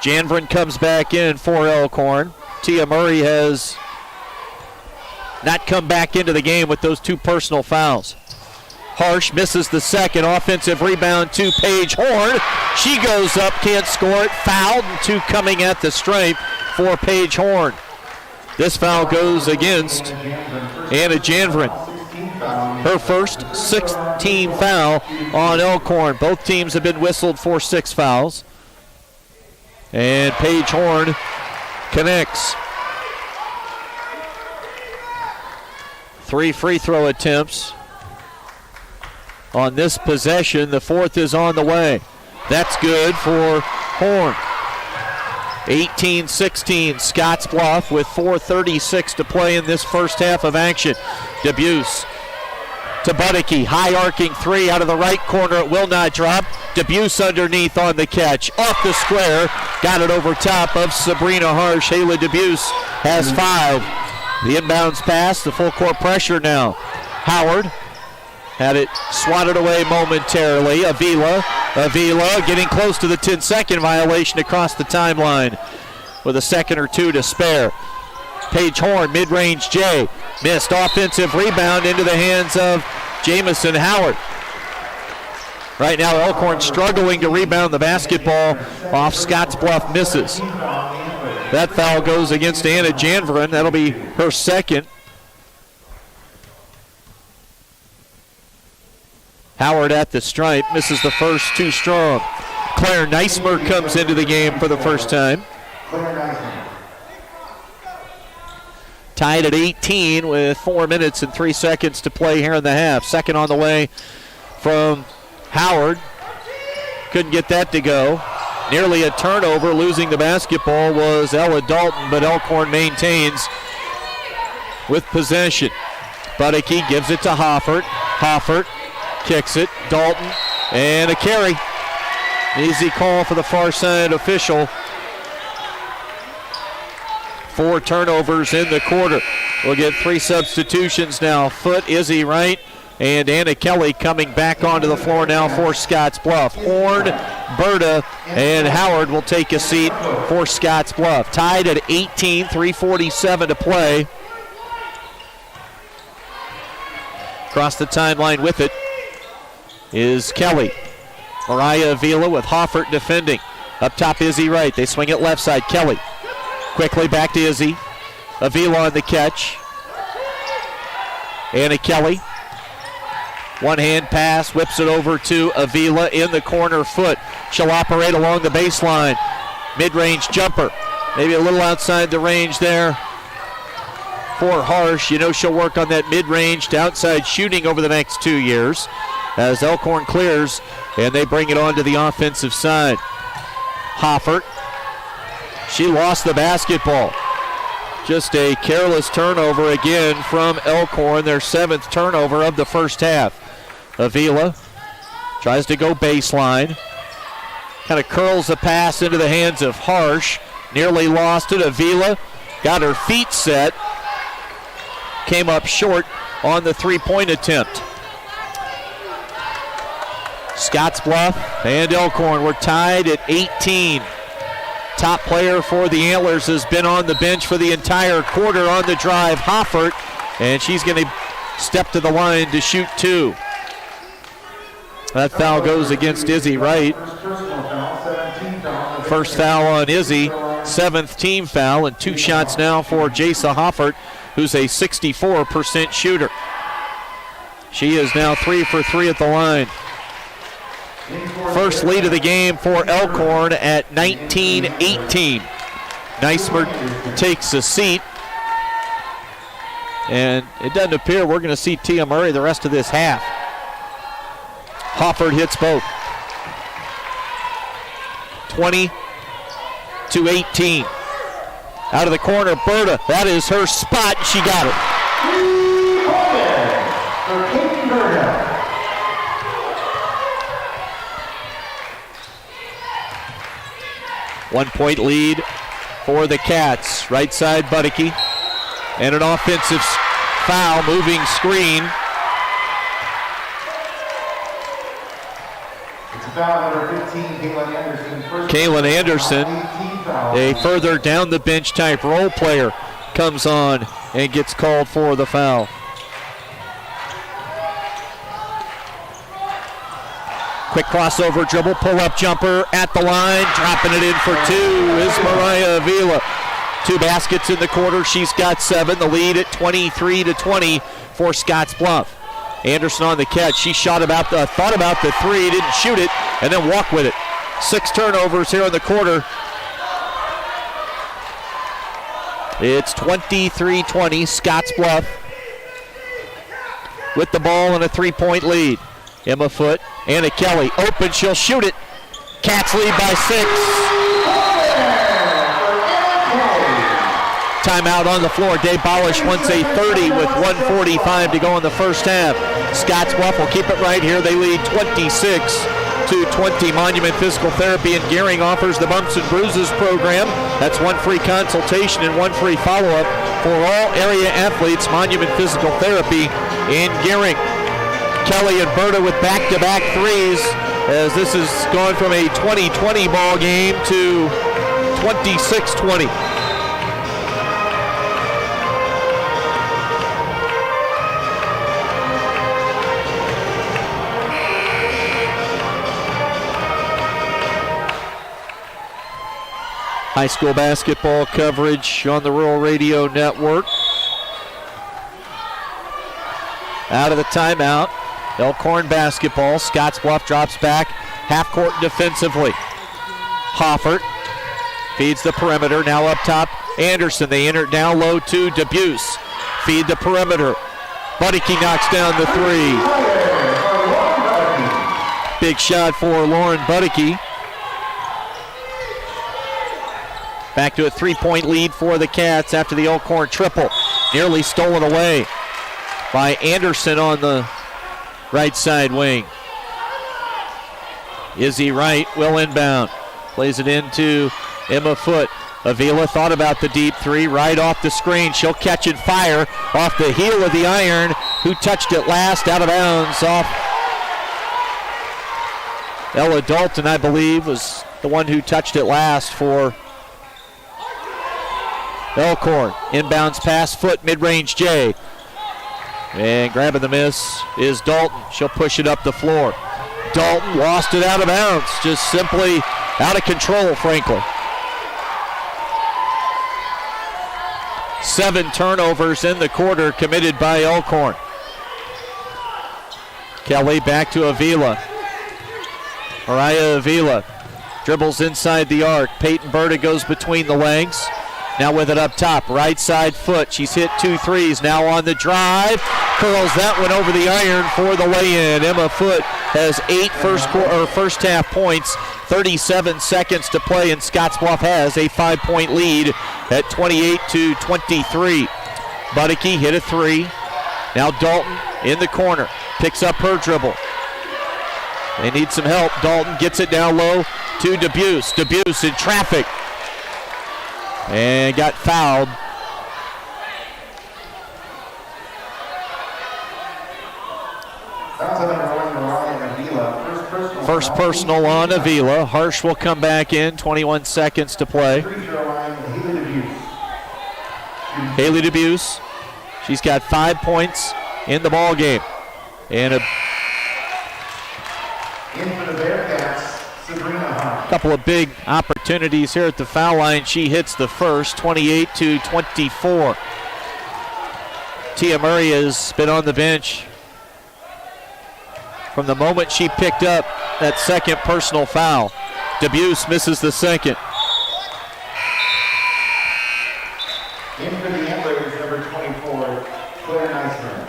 Janvrin comes back in for Elkhorn. Tia Murray has not come back into the game with those 2 personal fouls. Harsh misses the second. Offensive rebound to Paige Horn. She goes up, can't score it. Fouled, and 2 coming at the stripe for Paige Horn. This foul goes against Anna Janvrin. Her first 6th team foul on Elkhorn. Both teams have been whistled for 6 fouls. And Paige Horn connects. 3 free throw attempts on this possession. The 4th is on the way. That's good for Horn. 18-16, Scottsbluff with 4:36 to play in this first half of action. Debuse to Budicke. High arcing 3 out of the right corner. It will not drop. Debuse underneath on the catch. Off the square. Got it over top of Sabrina Harsh. Hayla Debuse has 5. The inbounds pass. The full court pressure now. Howard Had it swatted away momentarily. Avila getting close to the 10-second violation across the timeline with a second or two to spare. Paige Horn, mid-range J. Missed offensive rebound into the hands of Jamison Howard. Right now, Elkhorn struggling to rebound the basketball off Scottsbluff misses. That foul goes against Anna Janveren. That'll be her second. Howard at the stripe, misses the first, too strong. Claire Neismer comes into the game for the first time. Tied at 18 with 4 minutes and 3 seconds to play here in the half. Second on the way from Howard. Couldn't get that to go. Nearly a turnover. Losing the basketball was Ella Dalton, but Elkhorn maintains with possession. Budicke gives it to Hoffert. Hoffert kicks it. Dalton and a carry. Easy call for the far side official. 4 turnovers in the quarter. We'll get 3 substitutions now. Foote, Izzy Wright, and Anna Kelly coming back onto the floor now for Scottsbluff. Horn, Berta, and Howard will take a seat for Scottsbluff. Tied at 18, 3:47 to play. Across the timeline with it is Kelly. Mariah Avila with Hoffert defending. Up top, Izzy Wright. They swing it left side. Kelly. Quickly back to Izzy. Avila on the catch. Anna Kelly. One-hand pass, whips it over to Avila in the corner. Foote. She'll operate along the baseline. Mid-range jumper. Maybe a little outside the range there for Harsh. You know she'll work on that mid-range to outside shooting over the next 2 years as Elkhorn clears and they bring it on to the offensive side. Hoffert. She lost the basketball. Just a careless turnover again from Elkhorn, their 7th turnover of the first half. Avila tries to go baseline. Kind of curls a pass into the hands of Harsh. Nearly lost it. Avila got her feet set. Came up short on the three-point attempt. Scottsbluff and Elkhorn were tied at 18. Top player for the Antlers has been on the bench for the entire quarter on the drive, Hoffert, and she's going to step to the line to shoot 2. That foul goes against Izzy Wright. First foul on Izzy, 7th team foul, and 2 shots now for Jasa Hoffert, who's a 64% shooter. She is now 3 for 3 at the line. First lead of the game for Elkhorn at 19-18. Neismer takes a seat. And it doesn't appear we're going to see Tia Murray the rest of this half. Hoffert hits both. 20-18. Out of the corner, Berta. That is her spot. She got it. 1-point lead for the Cats. Right side, Budicke. And an offensive foul, moving screen. It's foul number 15, Kaylin Anderson. Kaylin Anderson, a further down the bench type role player, comes on and gets called for the foul. Quick crossover dribble, pull-up jumper at the line, dropping it in for 2 is Mariah Avila. 2 baskets in the quarter, she's got 7. The lead at 23-20 for Scottsbluff. Anderson on the catch, she thought about the 3, didn't shoot it, and then walked with it. 6 turnovers here in the quarter. It's 23-20, Scottsbluff with the ball and a 3-point lead. Emma Foote, Anna Kelly, open, she'll shoot it. Cats lead by 6. Timeout on the floor. Dave Bolish wants a 30 with 1:45 to go in the first half. Scottsbluff will keep it right here. They lead 26-20. Monument Physical Therapy and Gearing offers the Bumps and Bruises program. That's 1 free consultation and 1 free follow-up for all area athletes. Monument Physical Therapy and Gearing. Kelly and Berta with back-to-back threes, as this is going from a 20-20 ball game to 26-20. High school basketball coverage on the Rural Radio Network. Out of the timeout, Elkhorn basketball. Scottsbluff drops back, half court defensively. Hoffert feeds the perimeter, now up top, Anderson. They enter down low to Debuse. Feed the perimeter. Budicke knocks down the three. Big shot for Lauren Budicke. Back to a 3-point lead for the Cats after the Elkhorn triple. Nearly stolen away by Anderson on the right side wing. Izzy Wright will inbound. Plays it into Emma Foote. Avila thought about the deep three, right off the screen. She'll catch and fire off the heel of the iron. Who touched it last? Out of bounds off. Ella Dalton, I believe, was the one who touched it last for Elkhorn. Inbounds pass, Foote, mid-range J. And grabbing the miss is Dalton. She'll push it up the floor. Dalton lost it out of bounds. Just simply out of control, frankly. 7 turnovers in the quarter committed by Elkhorn. Kelly back to Avila. Mariah Avila dribbles inside the arc. Peyton Berta goes between the legs. Now with it up top, right side Foote. She's hit 2 threes, now on the drive. Curls that one over the iron for the lay-in. Emma Foote has 8 first half points, 37 seconds to play, and Scottsbluff has a 5-point lead at 28-23. Budicke hit a 3. Now Dalton in the corner, picks up her dribble. They need some help. Dalton gets it down low to Debuse. Debuse in traffic. And got fouled. First personal on Avila. Harsh will come back in. 21 seconds to play. Haley Debuse. She's got 5 points in the ball game. And a couple of big opportunities here at the foul line. She hits the first, 28-24. Tia Murray has been on the bench from the moment she picked up that second personal foul. Debuse misses the second. In for the Antlers, number 24, Claire Neisman.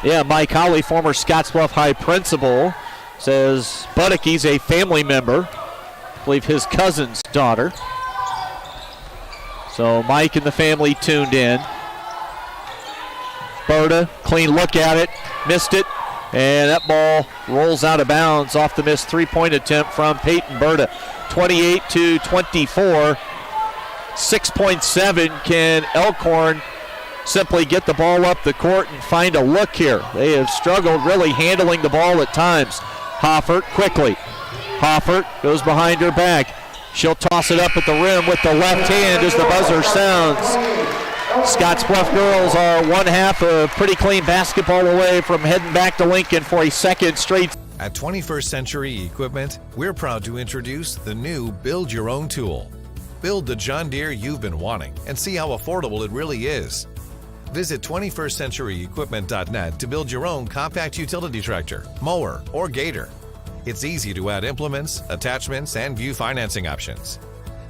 Yeah, Mike Holly, former Scottsbluff High principal, says Budicke's a family member. I believe his cousin's daughter. So Mike and the family tuned in. Berta, clean look at it, missed it, and that ball rolls out of bounds off the missed 3-point attempt from Peyton Berta. 28-24, 6.7. Can Elkhorn simply get the ball up the court and find a look here? They have struggled really handling the ball at times. Hoffert quickly. Hoffert goes behind her back. She'll toss it up at the rim with the left hand as the buzzer sounds. Scottsbluff girls are one half of pretty clean basketball away from heading back to Lincoln for a second straight. At 21st Century Equipment, we're proud to introduce the new Build Your Own tool. Build the John Deere you've been wanting and see how affordable it really is. Visit 21stcenturyequipment.net to build your own compact utility tractor, mower, or gator. It's easy to add implements, attachments, and view financing options.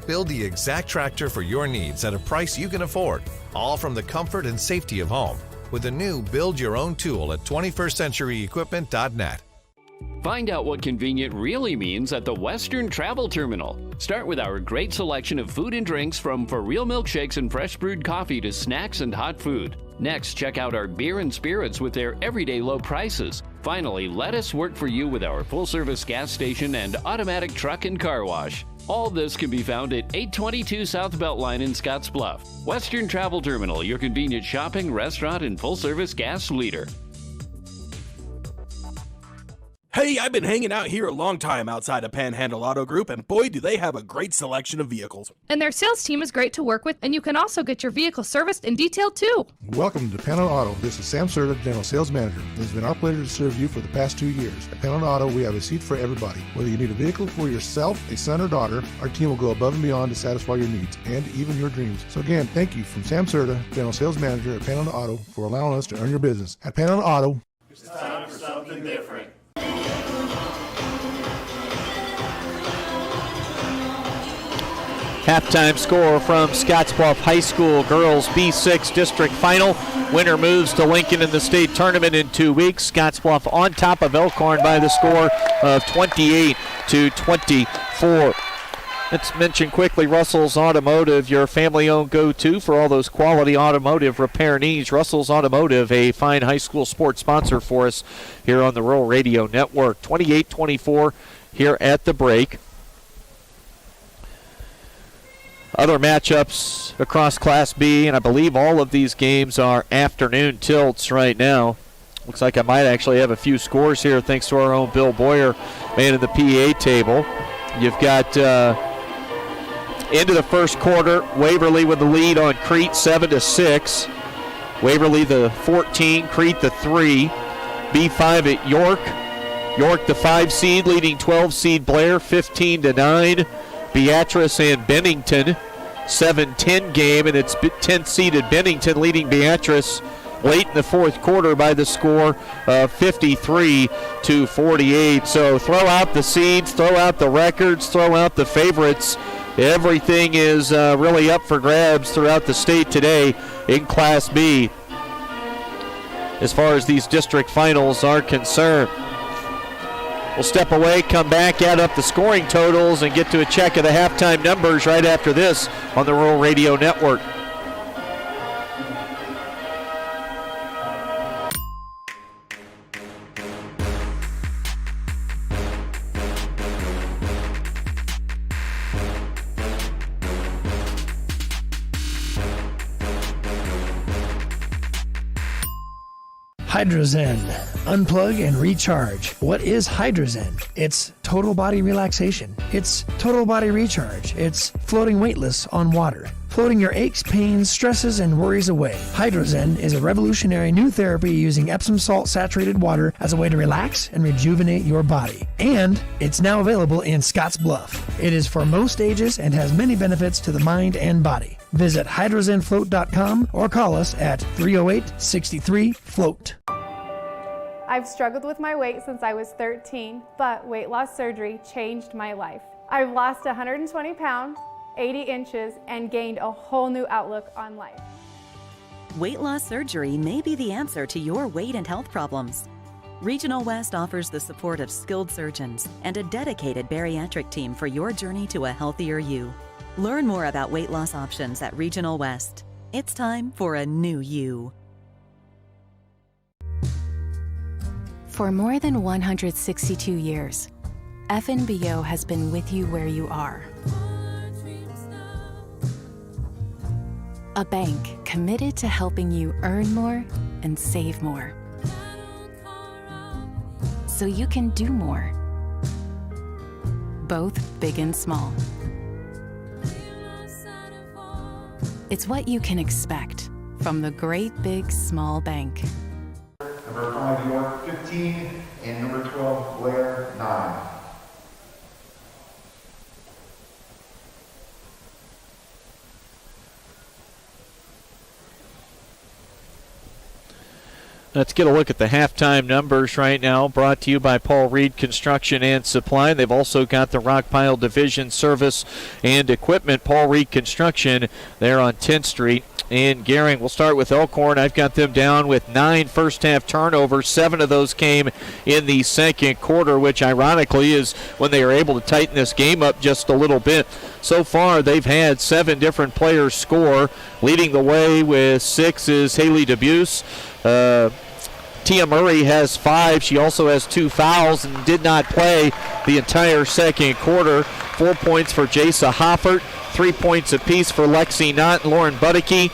Build the exact tractor for your needs at a price you can afford, all from the comfort and safety of home, with the new Build Your Own tool at 21stcenturyequipment.net. Find out what convenient really means at the Western Travel Terminal. Start with our great selection of food and drinks, from for real milkshakes and fresh brewed coffee to snacks and hot food. Next, check out our beer and spirits with their everyday low prices. Finally, let us work for you with our full-service gas station and automatic truck and car wash. All this can be found at 822 South Beltline in Scottsbluff. Western Travel Terminal, your convenient shopping, restaurant, and full-service gas leader. Hey, I've been hanging out here a long time outside of Panhandle Auto Group, and boy, do they have a great selection of vehicles. And their sales team is great to work with, and you can also get your vehicle serviced and detailed too. Welcome to Panhandle Auto. This is Sam Serta, General Sales Manager. It has been our pleasure to serve you for the past 2 years. At Panhandle Auto, we have a seat for everybody. Whether you need a vehicle for yourself, a son or daughter, our team will go above and beyond to satisfy your needs and even your dreams. So again, thank you from Sam Serta, General Sales Manager at Panhandle Auto, for allowing us to earn your business. At Panhandle Auto, it's time for something different. Halftime score from Scottsbluff High School Girls B6 District Final. Winner moves to Lincoln in the state tournament in 2 weeks. Scottsbluff on top of Elkhorn by the score of 28-24. Let's mention quickly Russell's Automotive, your family-owned go-to for all those quality automotive repair needs. Russell's Automotive, a fine high school sports sponsor for us here on the Rural Radio Network. 28-24 here at the break. Other matchups across Class B, and I believe all of these games are afternoon tilts right now. Looks like I might actually have a few scores here thanks to our own Bill Boyer, man in the PA table. You've got into the first quarter, Waverly with the lead on Crete 7-6. Waverly the 14, Crete the 3. B5 at York. York the 5 seed leading 12 seed Blair 15-9. Beatrice and Bennington, 7-10 game, and it's 10th seeded Bennington leading Beatrice late in the fourth quarter by the score of 53-48. So throw out the seeds, throw out the records, throw out the favorites. Everything is really up for grabs throughout the state today in Class B as far as these district finals are concerned. We'll step away, come back, add up the scoring totals, and get to a check of the halftime numbers right after this on the Rural Radio Network. HydroZEN. Unplug and recharge. What is HydroZEN? It's total body relaxation. It's total body recharge. It's floating weightless on water. Floating your aches, pains, stresses, and worries away. HydroZEN is a revolutionary new therapy using Epsom salt saturated water as a way to relax and rejuvenate your body. And it's now available in Scottsbluff. It is for most ages and has many benefits to the mind and body. Visit hydrozenfloat.com or call us at 308-63-FLOAT. I've struggled with my weight since I was 13, but weight loss surgery changed my life. I've lost 120 pounds, 80 inches, and gained a whole new outlook on life. Weight loss surgery may be the answer to your weight and health problems. Regional West offers the support of skilled surgeons and a dedicated bariatric team for your journey to a healthier you. Learn more about weight loss options at Regional West. It's time for a new you. For more than 162 years, FNBO has been with you where you are. A bank committed to helping you earn more and save more, so you can do more, both big and small. It's what you can expect from the great big small bank. Number 5, York, 15, and number 12, Blair, 9. Let's get a look at the halftime numbers right now, brought to you by Paul Reed Construction and Supply. They've also got the Rockpile Division Service and Equipment. Paul Reed Construction there on 10th Street in Gehring. We'll start with Elkhorn. I've got them down with 9 first-half turnovers. 7 of those came in the second quarter, which ironically is when they were able to tighten this game up just a little bit. So far, they've had 7 different players score. Leading the way with 6 is Haley DeBuse. Tia Murray has 5. She also has 2 fouls and did not play the entire second quarter. 4 points for Jasa Hoffert, 3 points apiece for Lexi Knott and Lauren Budicke.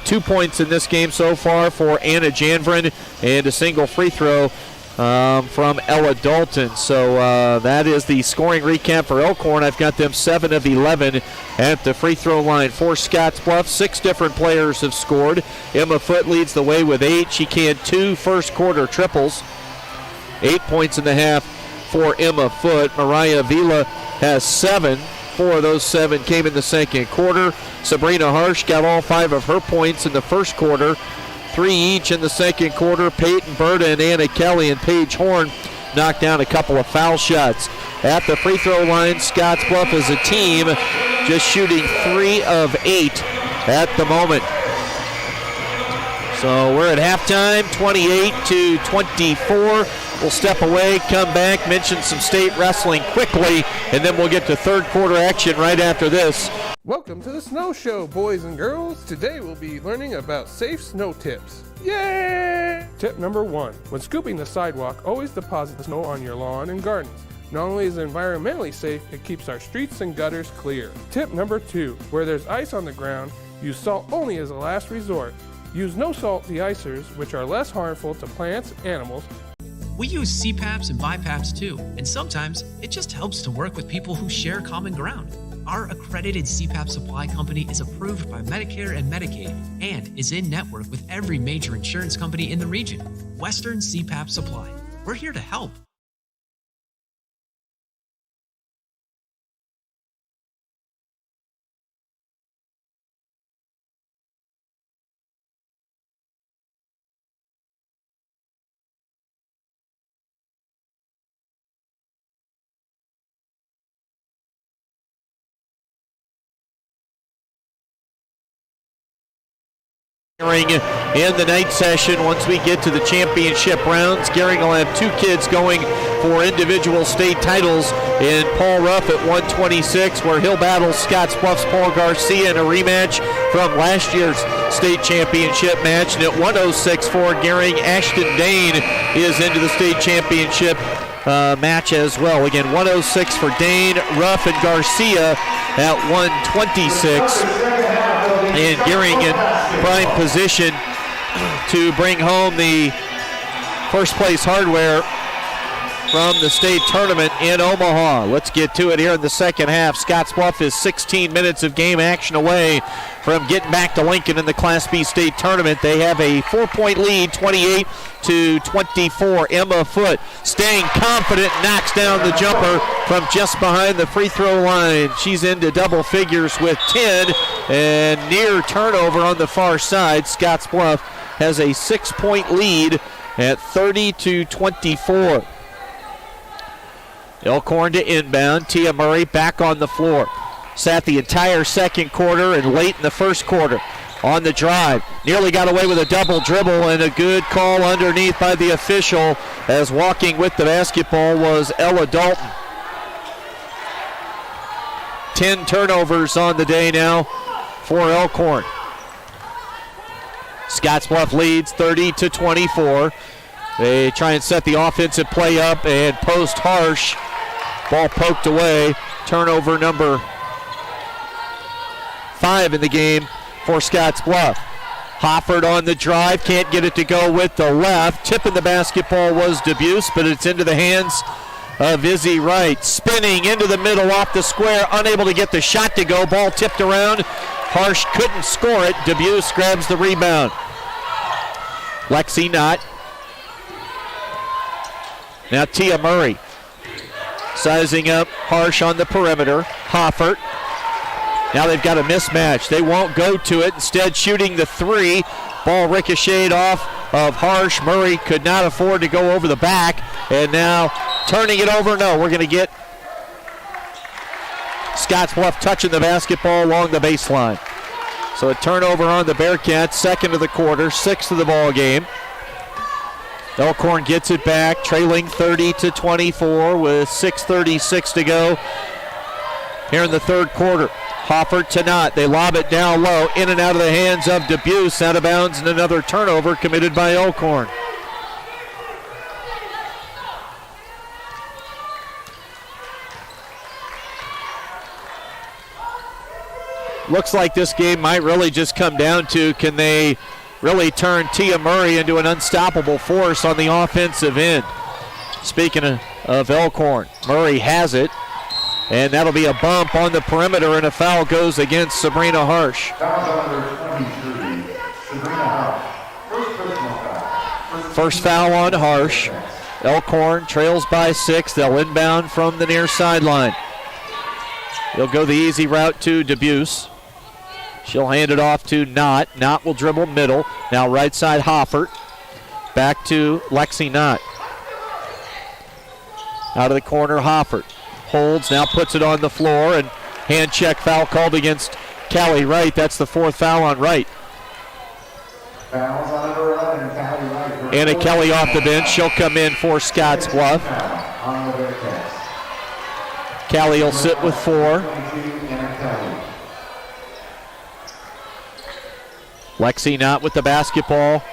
2 points in this game so far for Anna Janvrin, and a single free throw from Ella Dalton. So that is the scoring recap for Elkhorn. I've got them 7 of 11 at the free throw line. For Scottsbluff, 6 different players have scored. Emma Foote leads the way with 8. She canned 2 first-quarter triples. 8 points in the half for Emma Foote. Mariah Vila has 7. 4 of those 7 came in the second quarter. Sabrina Harsh got all 5 of her points in the first quarter. 3 each in the second quarter. Peyton Berta and Anna Kelly and Paige Horn knocked down a couple of foul shots. At the free throw line, Scottsbluff is a team just shooting 3 of 8 at the moment. So we're at halftime, 28-24. We'll step away, come back, mention some state wrestling quickly, and then we'll get to third quarter action right after this. Welcome to the Snow Show, boys and girls. Today we'll be learning about safe snow tips. Yay! Tip number 1. When scooping the sidewalk, always deposit the snow on your lawn and gardens. Not only is it environmentally safe, it keeps our streets and gutters clear. Tip number 2. Where there's ice on the ground, use salt only as a last resort. Use no-salt de-icers, which are less harmful to plants and animals. We use CPAPs and BiPAPs too, and sometimes it just helps to work with people who share common ground. Our accredited CPAP supply company is approved by Medicare and Medicaid and is in network with every major insurance company in the region. Western CPAP Supply. We're here to help. In the night session, once we get to the championship rounds, Gehring will have 2 kids going for individual state titles in Paul Ruff at 126, where he'll battle Scottsbluff's Paul Garcia in a rematch from last year's state championship match. And at 106 Gehring, Ashton Dane is into the state championship match as well. Again, 106 for Dane, Ruff and Garcia at 126. And Gehring in prime position to bring home the first place hardware from the state tournament in Omaha. Let's get to it here in the second half. Scottsbluff is 16 minutes of game action away from getting back to Lincoln in the Class B state tournament. They have a 4-point lead, 28-24. Emma Foote staying confident, knocks down the jumper from just behind the free throw line. She's into double figures with 10, and near turnover on the far side. Scottsbluff has a 6-point lead at 30-24. Elkhorn to inbound. Tia Murray back on the floor. Sat the entire second quarter and late in the first quarter. On the drive. Nearly got away with a double dribble, and a good call underneath by the official, as walking with the basketball was Ella Dalton. 10 turnovers on the day now for Elkhorn. Scottsbluff leads 30-24. They try and set the offensive play up, and post Harsh. Ball poked away. Turnover number 5 in the game for Scottsbluff. Hofford on the drive, can't get it to go with the left. Tipping the basketball was Debuse, but it's into the hands of Izzy Wright. Spinning into the middle off the square, unable to get the shot to go. Ball tipped around. Harsh couldn't score it. Debuse grabs the rebound. Lexi Knott. Now Tia Murray sizing up Harsh on the perimeter. Hoffert. Now they've got a mismatch. They won't go to it. Instead, shooting the 3. Ball ricocheted off of Harsh. Murray could not afford to go over the back. And now turning it over. No, we're going to get Scottsbluff touching the basketball along the baseline. So a turnover on the Bearcats. Second of the quarter. 6th of the ball game. Elkhorn gets it back, trailing 30-24 with 6:36 to go here in the third quarter. Hoffert to Knott. They lob it down low, in and out of the hands of Debuse, out of bounds, and another turnover committed by Elkhorn. Looks like this game might really just come down to, can they really turn Tia Murray into an unstoppable force on the offensive end? Speaking of Elkhorn, Murray has it, and that'll be a bump on the perimeter, and a foul goes against Sabrina Harsh. First foul on Harsh. Elkhorn trails by 6. They'll inbound from the near sideline. They'll go the easy route to Debuse. She'll hand it off to Knott. Knott will dribble middle. Now right side Hoffert. Back to Lexi Knott. Out of the corner, Hoffert. Holds, now puts it on the floor, and hand check foul called against Callie Wright. That's the 4th foul on Wright. Anna Kelly off the bench. She'll come in for Scottsbluff. Callie will sit with 4. Lexi Knott with the basketball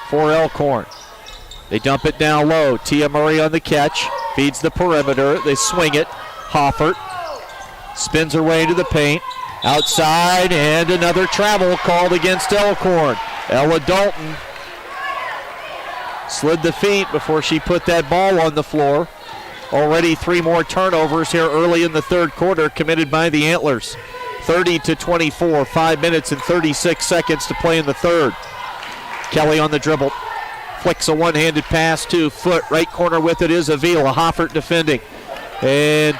for Elkhorn. They dump it down low. Tia Murray on the catch. Feeds the perimeter. They swing it. Hoffert spins her way into the paint. Outside, and another travel called against Elkhorn. Ella Dalton slid the feet before she put that ball on the floor. Already 3 more turnovers here early in the third quarter committed by the Antlers. 30-24, 5 minutes and 36 seconds to play in the third. Kelly on the dribble. Flicks a one-handed pass to Foot. Right corner with it is Avila. Hoffert defending. And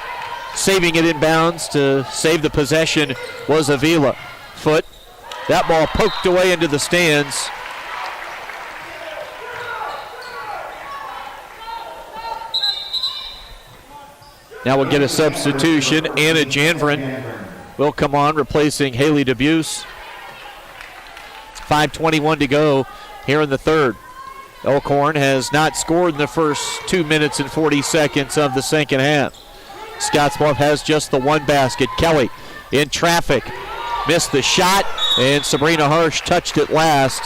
saving it inbounds to save the possession was Avila. Foot. That ball poked away into the stands. Now we'll get a substitution. Anna Janvrin will come on, replacing Haley Debuse. 5:21 to go here in the third. Elkhorn has not scored in the first 2 minutes and 40 seconds of the second half. Scottsbluff has just the one basket. Kelly in traffic. Missed the shot, and Sabrina Harsh touched it last.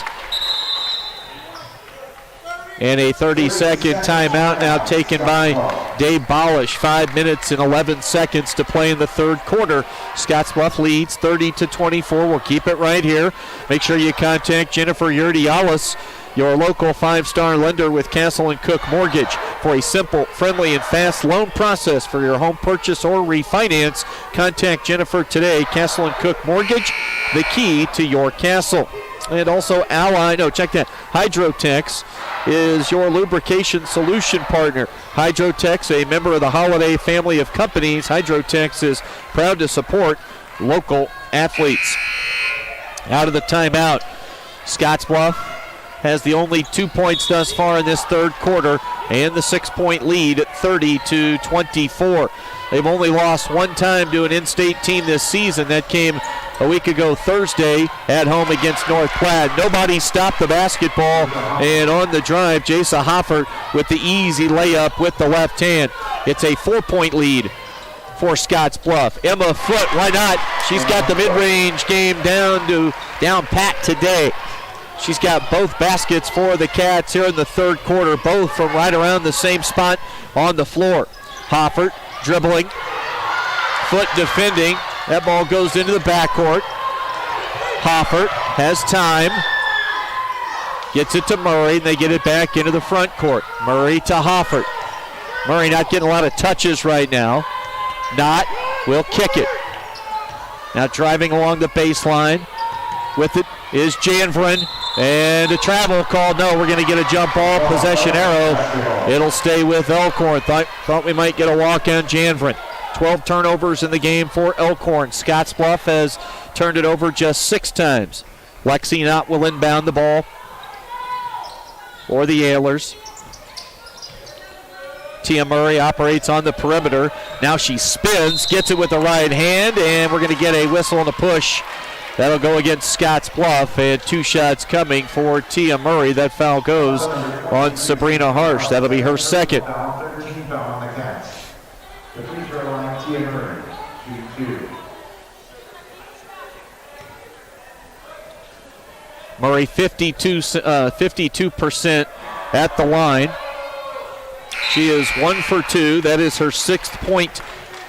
And a 30-second timeout now taken by Dave Bolish. 5 minutes and 11 seconds to play in the third quarter. Scottsbluff leads 30-24. We'll keep it right here. Make sure you contact Jennifer Yurdialis, your local 5-star lender with Castle & Cook Mortgage, for a simple, friendly, and fast loan process for your home purchase or refinance. Contact Jennifer today. Castle & Cook Mortgage, the key to your castle. And also check that. Hydrotex is your lubrication solution partner. Hydrotex, a member of the Holiday family of companies. Hydrotex is proud to support local athletes. Out of the timeout, Scottsbluff has the only 2 points thus far in this third quarter and the 6-point lead at 30-24. They've only lost one time to an in-state team this season. That came a week ago Thursday at home against North Platte. Nobody stopped the basketball, and on the drive, Jasa Hoffert with the easy layup with the left hand. It's a 4-point lead for Scottsbluff. Emma Foot, why not? She's got the mid-range game down pat today. She's got both baskets for the Cats here in the third quarter, both from right around the same spot on the floor. Hoffert dribbling, Foot defending. That ball goes into the backcourt. Hoffert has time. Gets it to Murray, and they get it back into the front court. Murray to Hoffert. Murray not getting a lot of touches right now. Knott will kick it. Now driving along the baseline. With it is Janvrin. And a travel call. No, we're going to get a jump ball. Possession arrow. It'll stay with Elkhorn. Thought we might get a walk on Janvrin. 12 turnovers in the game for Elkhorn. Scottsbluff has turned it over just 6 times. Lexi Knott will inbound the ball for the Ailers. Tia Murray operates on the perimeter. Now she spins, gets it with the right hand, and we're going to get a whistle and a push. That'll go against Scottsbluff, and 2 shots coming for Tia Murray. That foul goes on Sabrina Harsh. That'll be her second. Murray 52% at the line. She is 1 for 2. That is her 6th point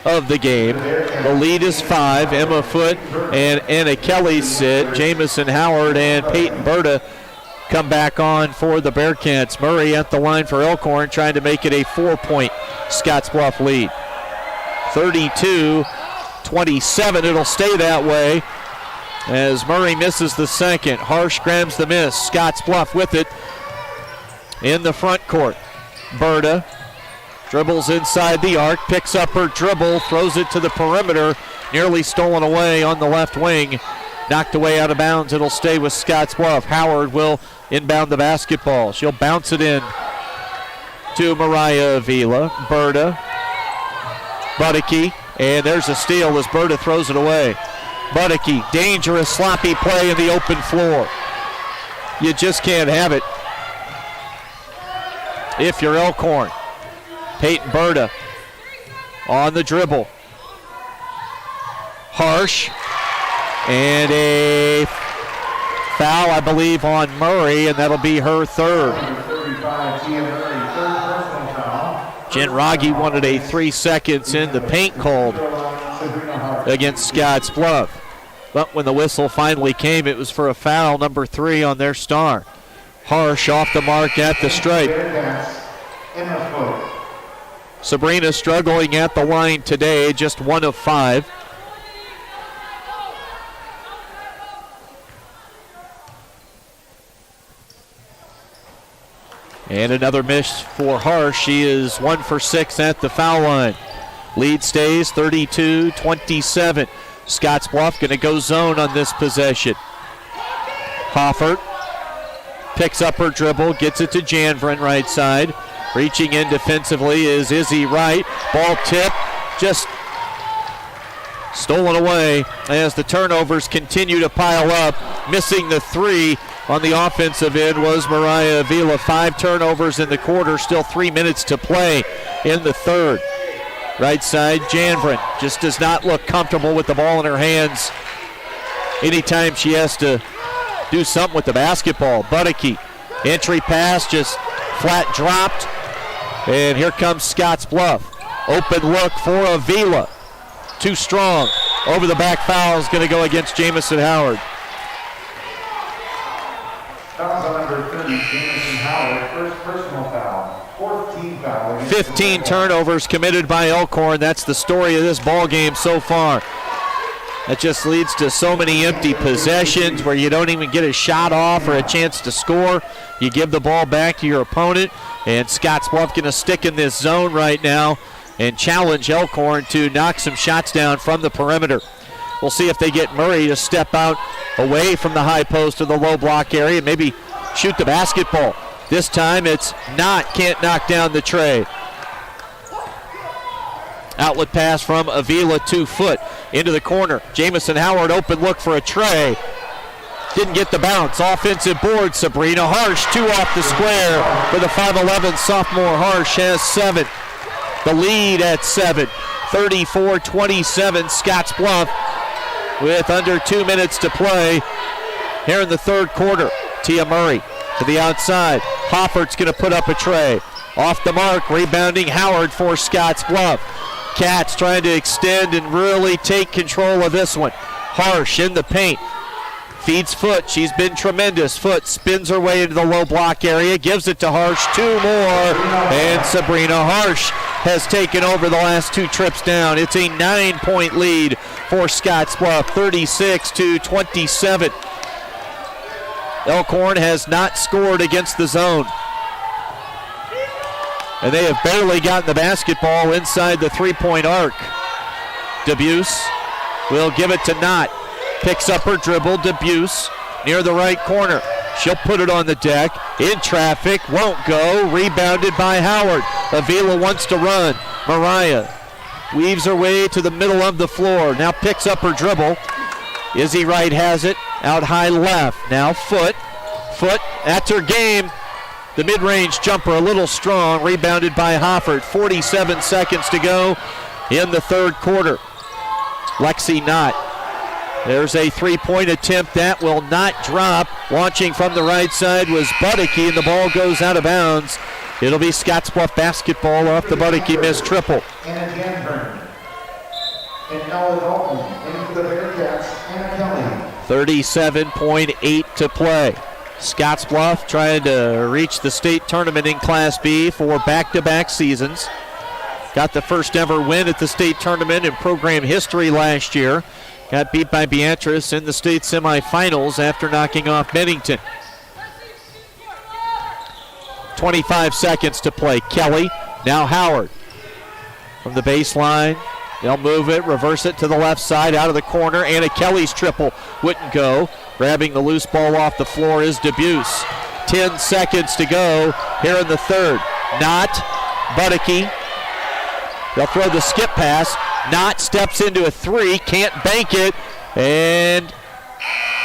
of the game. The lead is 5. Emma Foot and Anna Kelly sit. Jamison Howard and Peyton Berta come back on for the Bearcats. Murray at the line for Elkhorn, trying to make it a 4-point Scottsbluff lead. 32-27. It'll stay that way as Murray misses the second. Harsh grabs the miss. Scottsbluff with it in the front court. Berta dribbles inside the arc, picks up her dribble, throws it to the perimeter, nearly stolen away on the left wing. Knocked away out of bounds. It'll stay with Scottsbluff. Howard will inbound the basketball. She'll bounce it in to Mariah Avila. Berta. Budicki. And there's a steal as Berta throws it away. Budicki, dangerous, sloppy play in the open floor. You just can't have it if you're Elkhorn. Peyton Berta on the dribble. Harsh. And a foul, I believe, on Murray, and that'll be her third. Jen Rogge wanted a 3 seconds in the paint called against Scottsbluff. But when the whistle finally came, it was for a foul, number 3 on their star. Harsh off the mark at the stripe. Sabrina struggling at the line today, just 1 of 5. And another miss for Harsh. She is 1 for 6 at the foul line. Lead stays 32-27. Scottsbluff going to go zone on this possession. Hoffert picks up her dribble, gets it to Janvrin right side. Reaching in defensively is Izzy Wright. Ball tip, just stolen away as the turnovers continue to pile up. Missing the 3 on the offensive end was Mariah Avila. 5 turnovers in the quarter, still 3 minutes to play in the third. Right side, Janvrin just does not look comfortable with the ball in her hands. Anytime she has to do something with the basketball. Budicki, entry pass just flat dropped. And here comes Scottsbluff. Open look for Avila. Too strong. Over the back foul is going to go against Jamison Howard. Foul number 30, Jamison Howard, first personal foul. 14th foul. 15 turnovers committed by Elkhorn. That's the story of this ball game so far. That just leads to so many empty possessions where you don't even get a shot off or a chance to score. You give the ball back to your opponent, and Scottsbluff going to stick in this zone right now and challenge Elkhorn to knock some shots down from the perimeter. We'll see if they get Murray to step out away from the high post of the low block area, maybe shoot the basketball. This time it's can't knock down the tray. Outlet pass from Avila, 2 foot into the corner. Jamison Howard open look for a tray. Didn't get the bounce. Offensive board, Sabrina Harsh, 2 off the square for the 5'11 sophomore. Harsh has 7. The lead at 7. 34-27, Scottsbluff with under 2 minutes to play here in the third quarter. Tia Murray to the outside. Hoffert's going to put up a tray. Off the mark, rebounding Howard for Scottsbluff. Cats trying to extend and really take control of this one. Harsh in the paint. Feeds Foot. She's been tremendous. Foot spins her way into the low block area. Gives it to Harsh. 2 more. And Sabrina Harsh has taken over the last 2 trips down. It's a 9-point lead for Scottsbluff. 36-27. Elkhorn has not scored against the zone. And they have barely gotten the basketball inside the 3-point arc. Debuse will give it to Knott. Picks up her dribble. Debuse near the right corner. She'll put it on the deck. In traffic. Won't go. Rebounded by Howard. Avila wants to run. Mariah weaves her way to the middle of the floor. Now picks up her dribble. Izzy Wright has it. Out high left. Now Foot. Foot, that's her game. The mid-range jumper a little strong, rebounded by Hoffert. 47 seconds to go in the third quarter. Lexi Knott. There's a 3-point attempt that will not drop. Launching from the right side was Budicki, and the ball goes out of bounds. It'll be Scottsbluff basketball off the Budicki missed triple. Anna Janvrin. And Ella Dalton into the Bearcats, Anna Kelly. 37.8 to play. Scottsbluff trying to reach the state tournament in Class B for back-to-back seasons. Got the first ever win at the state tournament in program history last year. Got beat by Beatrice in the state semifinals after knocking off Bennington. 25 seconds to play. Kelly, now Howard. From the baseline, they'll move it, reverse it to the left side, out of the corner. Anna Kelly's triple wouldn't go. Grabbing the loose ball off the floor is Debuse. 10 seconds to go here in the third. Knott, Budicke. They'll throw the skip pass. Knott steps into a three, can't bank it, and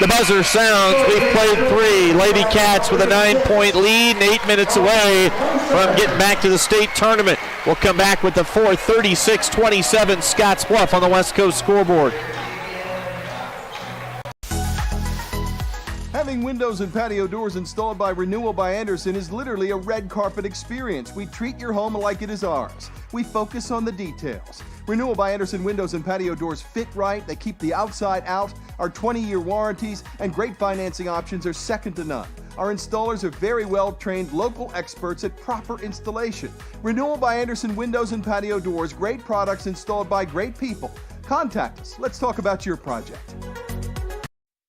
the buzzer sounds. We've played three. Lady Cats with a 9-point lead and 8 minutes away from getting back to the state tournament. We'll come back with the fourth, 36-27 Scottsbluff on the West Coast scoreboard. Having windows and patio doors installed by Renewal by Andersen is literally a red carpet experience. We treat your home like it is ours. We focus on the details. Renewal by Andersen windows and patio doors fit right, they keep the outside out, our 20-year warranties and great financing options are second to none. Our installers are very well-trained local experts at proper installation. Renewal by Andersen windows and patio doors, great products installed by great people. Contact us. Let's talk about your project.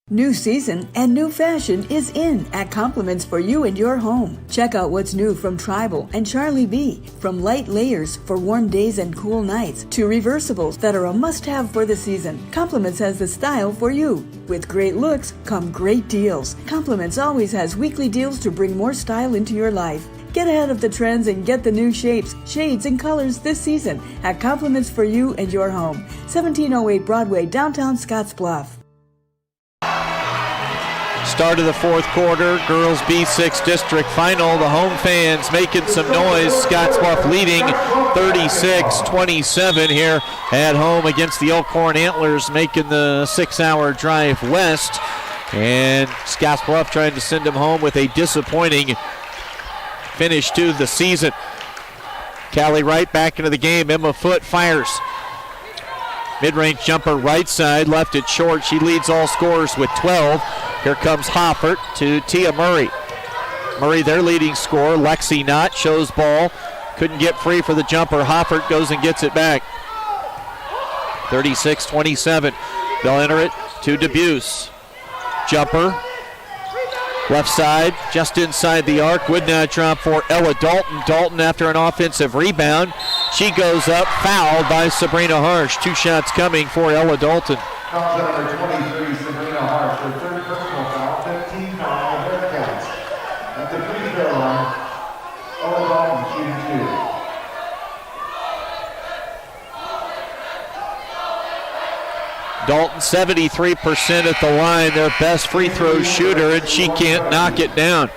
New season and new fashion is in at Compliments for you and your home. Check out what's new from Tribal and Charlie B. From light layers for warm days and cool nights to reversibles that are a must-have for the season. Compliments has the style for you. With great looks come great deals. Compliments always has weekly deals to bring more style into your life. Get ahead of the trends and get the new shapes, shades, and colors this season at Compliments for you and your home. 1708 Broadway, downtown Scottsbluff. Start of the fourth quarter, girls B6 district final. The home fans making some noise. Scottsbluff leading 36-27 here at home against the Elkhorn Antlers, making the 6-hour drive west. And Scottsbluff trying to send them home with a disappointing finish to the season. Callie Wright back into the game. Emma Foote fires. Mid-range jumper right side, left it short. She leads all scorers with 12. Here comes Hoffert to Tia Murray. Murray, their leading scorer. Lexi Knott shows ball. Couldn't get free for the jumper. Hoffert goes and gets it back. 36-27. They'll enter it to Debuse. Jumper. Left side, just inside the arc. Would not drop for Ella Dalton. Dalton after an offensive rebound. She goes up, fouled by Sabrina Harsh. 2 shots coming for Ella Dalton. Comes number 23, Sabrina Harsh, her third personal foul, 15 foul on the Bearcats. At the free throw line, Ella Dalton shooting 2. Dalton 73% at the line, their best free throw shooter, and she can't knock it down.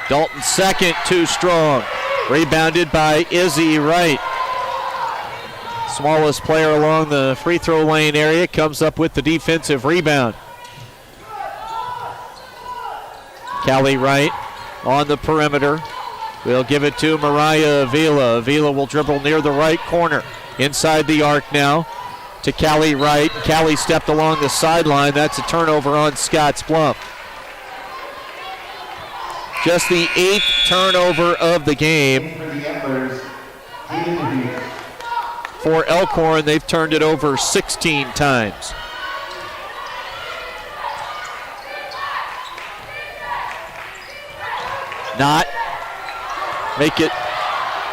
Dalton second, too strong. Rebounded by Izzy Wright. Smallest player along the free throw lane area comes up with the defensive rebound. Callie Wright on the perimeter. We'll give it to Mariah Avila. Avila will dribble near the right corner. Inside the arc now to Callie Wright. Callie stepped along the sideline. That's a turnover on Scottsbluff. Just the 8th turnover of the game. For Elkhorn, they've turned it over 16 times. Not make it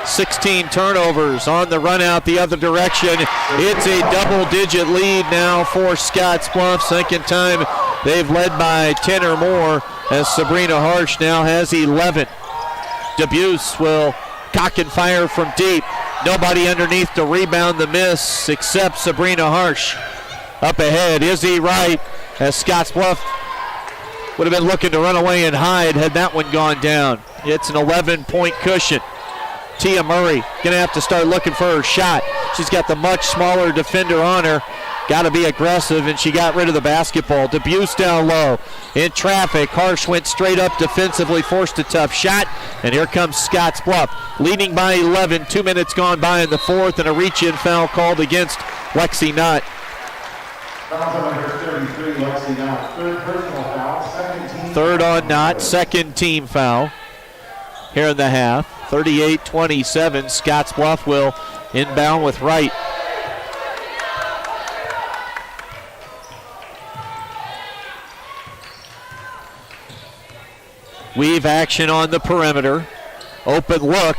16 turnovers on the run out the other direction. It's a double-digit lead now for Scottsbluff. Second time they've led by 10 or more, as Sabrina Harsh now has 11. Debuse will cock and fire from deep. Nobody underneath to rebound the miss except Sabrina Harsh. Up ahead, Izzy Wright, as Scottsbluff would have been looking to run away and hide had that one gone down. It's an 11-point cushion. Tia Murray gonna have to start looking for her shot. She's got the much smaller defender on her. got to be aggressive, and she got rid of the basketball. Debuse down low in traffic. Harsh went straight up defensively, forced a tough shot, and here comes Scottsbluff, leading by 11. 2 minutes gone by in the fourth, and a reach-in foul called against Lexi Knott. Third on Knott, second team foul here in the half. 38-27. Scottsbluff will inbound with Wright. Weave action on the perimeter. Open look.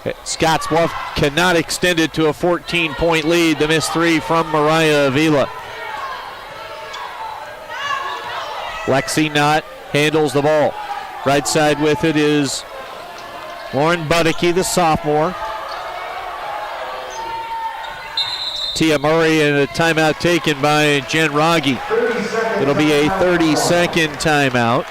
Scottsbluff cannot extend it to a 14-point lead. The missed three from Mariah Avila. Lexi Knott handles the ball. Right side with it is Lauren Budicke, the sophomore. Tia Murray, and a timeout taken by Jen Rogge. It'll be a 30-second timeout.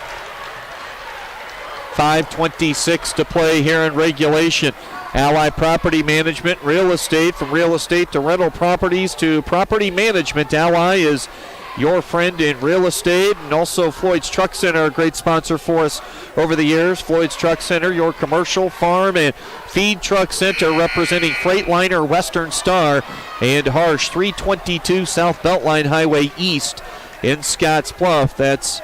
5:26 to play here in regulation. Ally Property Management, real estate, from real estate to rental properties to property management. Ally is your friend in real estate, and also Floyd's Truck Center, a great sponsor for us over the years. Floyd's Truck Center, your commercial, farm, and feed truck center, representing Freightliner, Western Star, and Harsh. 322 South Beltline Highway East in Scottsbluff. That's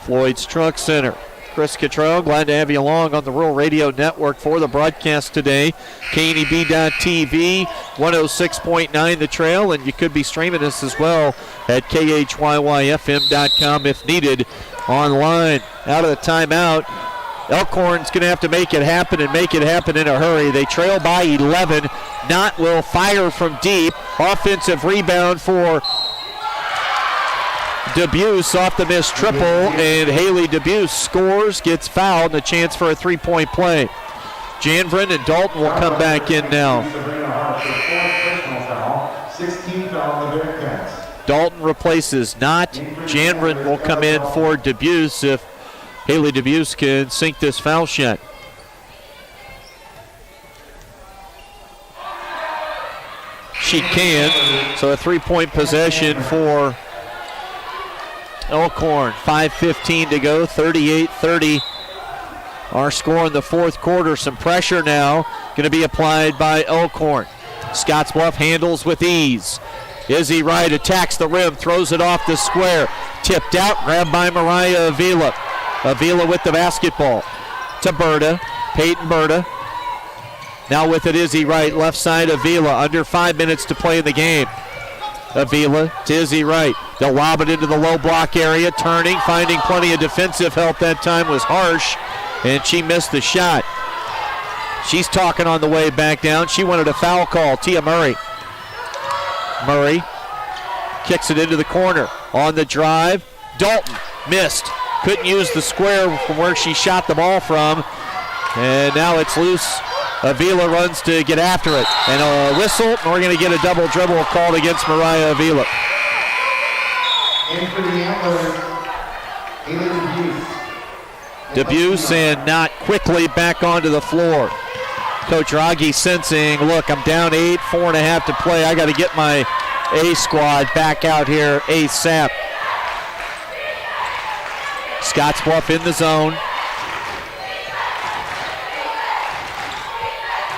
Floyd's Truck Center. Chris Cottrell, glad to have you along on the Rural Radio Network for the broadcast today. KNEB.TV, 106.9 The Trail, and you could be streaming us as well at KHYYFM.com if needed online. Out of the timeout, Elkhorn's going to have to make it happen, and make it happen in a hurry. They trail by 11. Knott will fire from deep. Offensive rebound for Debuse off the missed triple, and Haley Debuse scores, gets fouled, and a chance for a three-point play. Janvrin and Dalton will come back in now. Dalton replaces Knott. Janvrin will come in for Debuse if Haley Debuse can sink this foul shot. She can, so a three-point possession for Elkhorn. 5:15 to go, 38-30. Our score in the fourth quarter. Some pressure now going to be applied by Elkhorn. Scottsbluff handles with ease. Izzy Wright attacks the rim, throws it off the square. Tipped out, grabbed by Mariah Avila. Avila with the basketball. To Berta, Peyton Berta. Now with it, Izzy Wright, left side Avila. Under 5 minutes to play in the game. Avila to Izzy Wright. They'll lob it into the low block area, turning, finding plenty of defensive help. That time was Harsh, and she missed the shot. She's talking on the way back down. She wanted a foul call. Tia Murray. Murray kicks it into the corner. On the drive, Dalton missed. Couldn't use the square from where she shot the ball from, and now it's loose. Avila runs to get after it, and a whistle, and we're going to get a double dribble called against Mariah Avila. In for the Antlers, Debuse and Knott quickly back onto the floor. Coach Rogge sensing, look, I'm down 8, 4.5 to play. I got to get my A squad back out here ASAP. Scottsbluff in the zone.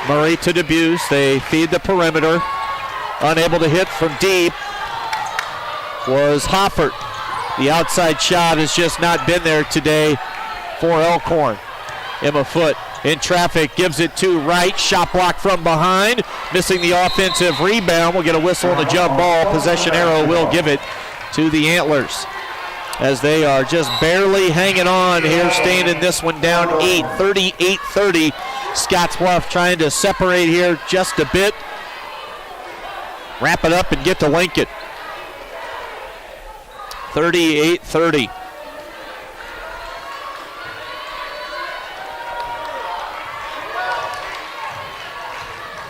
Murray to Debuse. They feed the perimeter. Unable to hit from deep was Hoffert. The outside shot has just not been there today for Elkhorn. Emma Foote in traffic, gives it to Wright. Shot block from behind. Missing the offensive rebound. We'll get a whistle on the jump ball. Possession arrow will give it to the Antlers, as they are just barely hanging on here, staying in this one down 8, 38-30. Scottsbluff trying to separate here just a bit. Wrap it up and get to Lincoln. 38-30.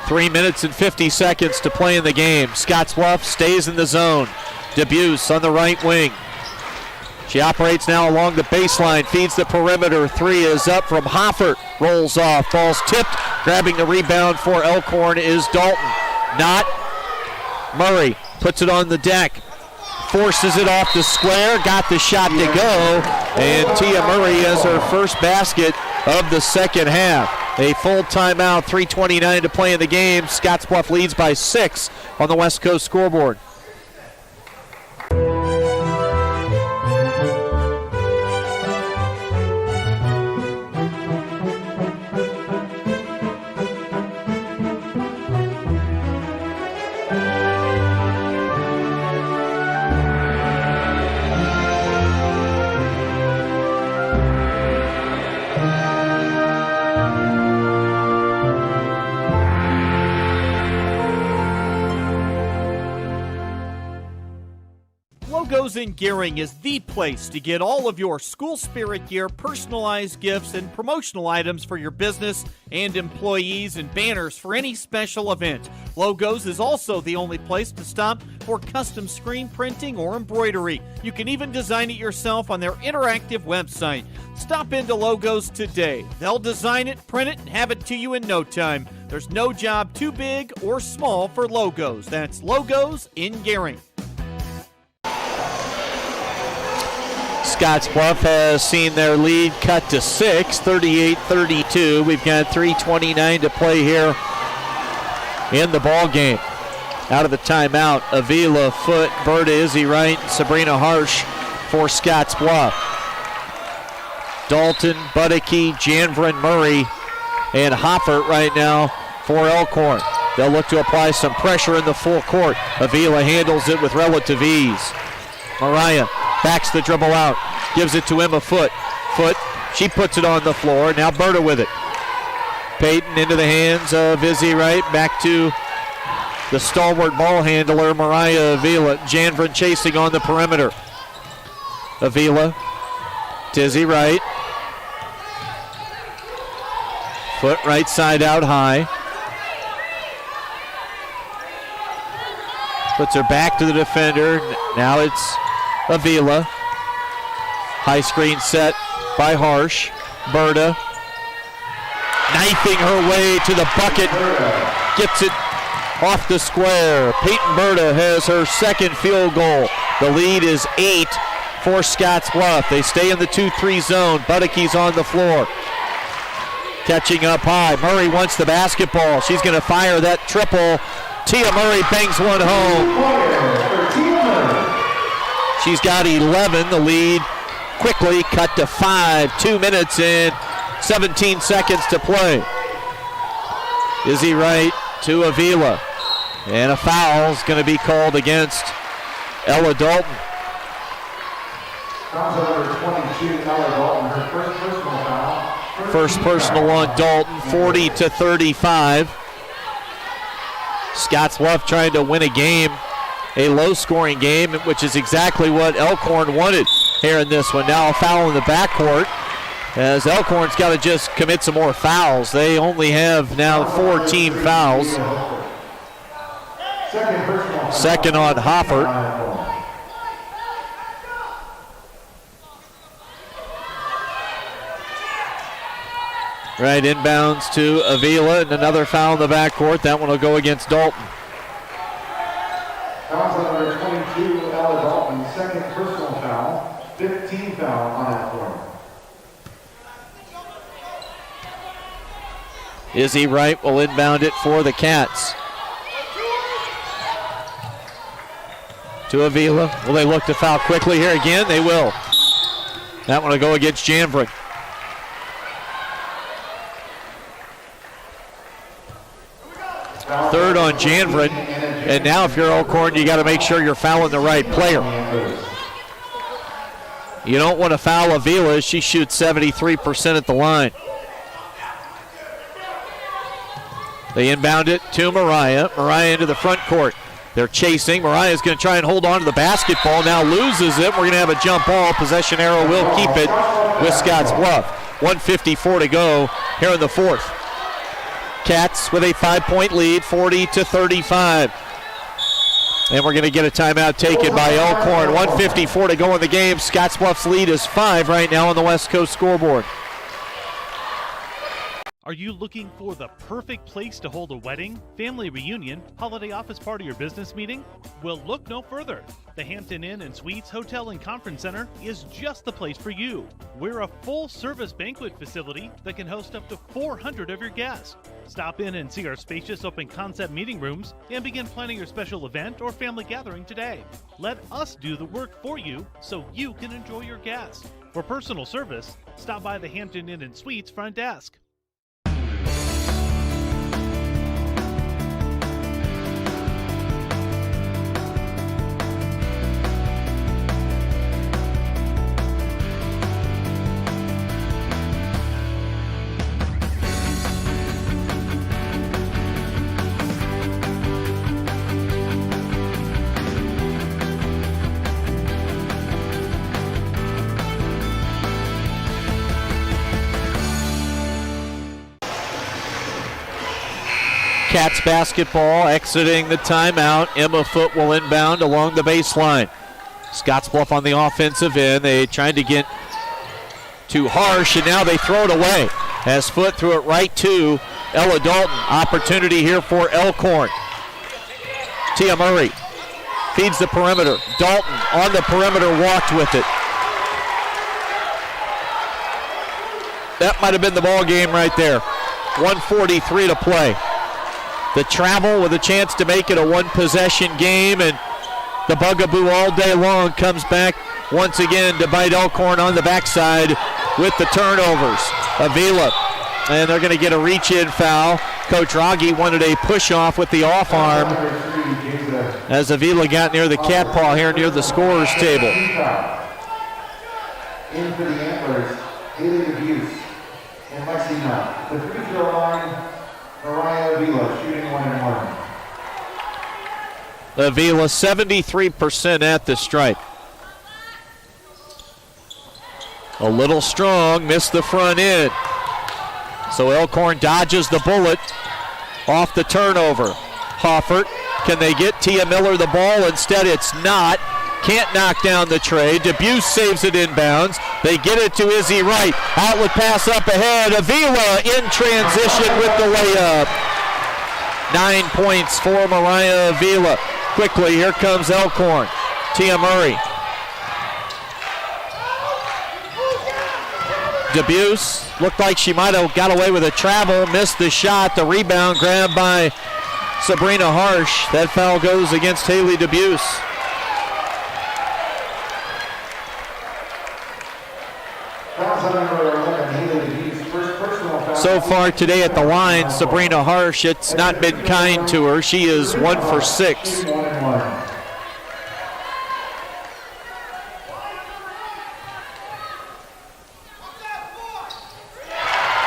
Three minutes and 50 seconds to play in the game. Scottsbluff stays in the zone. Debuse on the right wing. She operates now along the baseline, feeds the perimeter. Three is up from Hoffert. Rolls off, ball's tipped. Grabbing the rebound for Elkhorn is Dalton. Knott Murray puts it on the deck. Forces it off the square, got the shot to go, and Tia Murray has her first basket of the second half. A full timeout, 3:29 to play in the game. Scottsbluff leads by 6 on the West Coast scoreboard. Logos in Gearing is the place to get all of your school spirit gear, personalized gifts, and promotional items for your business and employees, and banners for any special event. Logos is also the only place to stop for custom screen printing or embroidery. You can even design it yourself on their interactive website. Stop into Logos today. They'll design it, print it, and have it to you in no time. There's no job too big or small for Logos. That's Logos in Gearing. Scottsbluff has seen their lead cut to 6, 38-32. We've got 3:29 to play here in the ball game. Out of the timeout, Avila, Foot, Berta, Izzy Wright, and Sabrina Harsh for Scottsbluff. Dalton, Budeke, Janvrin, Murray, and Hoffert right now for Elkhorn. They'll look to apply some pressure in the full court. Avila handles it with relative ease. Mariah backs the dribble out, gives it to Emma Foot. Foot, she puts it on the floor. Now Berta with it. Peyton into the hands of Izzy Wright. Back to the stalwart ball handler, Mariah Avila. Janvrin chasing on the perimeter. Avila to Izzy Wright. Foot right side out high. Puts her back to the defender. Now it's Avila. High screen set by Harsh. Berta knifing her way to the bucket. Gets it off the square. Peyton Berta has her second field goal. The lead is 8 for Scottsbluff. They stay in the 2-3 zone. Budeke's on the floor. Catching up high. Murray wants the basketball. She's going to fire that triple. Tia Murray bangs one home. She's got 11. The lead quickly cut to 5. 2 minutes and 17 seconds to play. Izzy Wright to Avila. And a foul is going to be called against Ella Dalton. First personal on Dalton, 40-35. Scottsbluff trying to win a game, a low-scoring game, which is exactly what Elkhorn wanted here in this one. Now a foul in the backcourt, as Elkhorn's got to just commit some more fouls. They only have now 4 team fouls. Second on Hoffert. Right, inbounds to Avila, and another foul in the backcourt. That one will go against Dalton. Foul number 22, Ella Dalton, second personal foul, 15 foul on Elkhorn. Izzy Wright will inbound it for the Cats. To Avila. Will they look to foul quickly here again? They will. That one will go against Janvrin. Third on Janvrin. And now if you're Elkhorn, you got to make sure you're fouling the right player. You don't want to foul Avila. She shoots 73% at the line. They inbound it to Mariah. Mariah into the front court. They're chasing. Mariah's going to try and hold on to the basketball. Now loses it. We're going to have a jump ball. Possession arrow will keep it with Scottsbluff. 1:54 to go here in the fourth. Cats with a 5-point lead, 40-35. And we're going to get a timeout taken by Elkhorn. 1:54 to go in the game. Scottsbluff's lead is 5 right now on the West Coast scoreboard. Are you looking for the perfect place to hold a wedding, family reunion, holiday office party, or business meeting? Well, look no further. The Hampton Inn and Suites Hotel and Conference Center is just the place for you. We're a full-service banquet facility that can host up to 400 of your guests. Stop in and see our spacious open-concept meeting rooms and begin planning your special event or family gathering today. Let us do the work for you so you can enjoy your guests. For personal service, stop by the Hampton Inn and Suites front desk. Cats basketball exiting the timeout. Emma Foote will inbound along the baseline. Scottsbluff on the offensive end. They tried to get too harsh, and now they throw it away. As Foote threw it right to Ella Dalton. Opportunity here for Elkhorn. Tia Murray feeds the perimeter. Dalton on the perimeter, walked with it. That might have been the ball game right there. 1:43 to play. The travel with a chance to make it a one-possession game, and the bugaboo all day long comes back once again to bite Elkhorn on the backside with the turnovers. Avila, and they're going to get a reach-in foul. Coach Rogge wanted a push-off with the off arm as Avila got near the cat paw here near the scorer's table. In for the Antlers, Haley Abuse and Lexi Nutt. The free throw line, Mariah Avila shooting 1-1. Avila 73% at the stripe. A little strong, missed the front end. So Elkhorn dodges the bullet off the turnover. Hoffert, can they get Tia Miller the ball? Instead it's not. Can't knock down the tray. Debuse saves it inbounds. They get it to Izzy Wright. Outlet pass up ahead. Avila in transition with the layup. 9 points for Mariah Avila. Quickly, here comes Elkhorn. Tia Murray. Debuse looked like she might have got away with a travel. Missed the shot. The rebound grabbed by Sabrina Harsh. That foul goes against Haley Debuse. So far today at the line, Sabrina Harsh, it's not been kind to her. She is 1 for 6.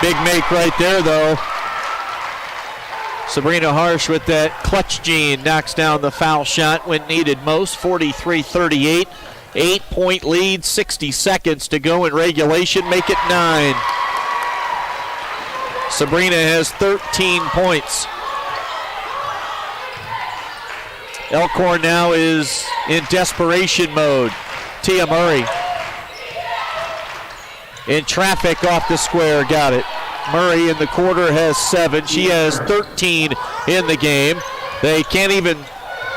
Big make right there, though. Sabrina Harsh with that clutch gene knocks down the foul shot when needed most. 43-38. 8-point lead, 60 seconds to go in regulation. Make it 9. Sabrina has 13 points. Elkhorn now is in desperation mode. Tia Murray in traffic off the square, got it. Murray in the quarter has 7. She has 13 in the game. They can't even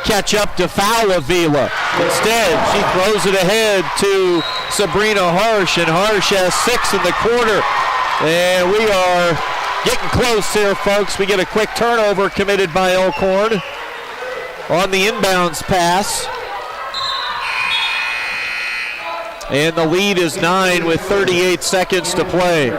catch up to foul Avila. Instead, she throws it ahead to Sabrina Harsh, and Harsh has 6 in the quarter. And we are getting close here, folks. We get a quick turnover committed by Elkhorn on the inbounds pass. And the lead is 9 with 38 seconds to play.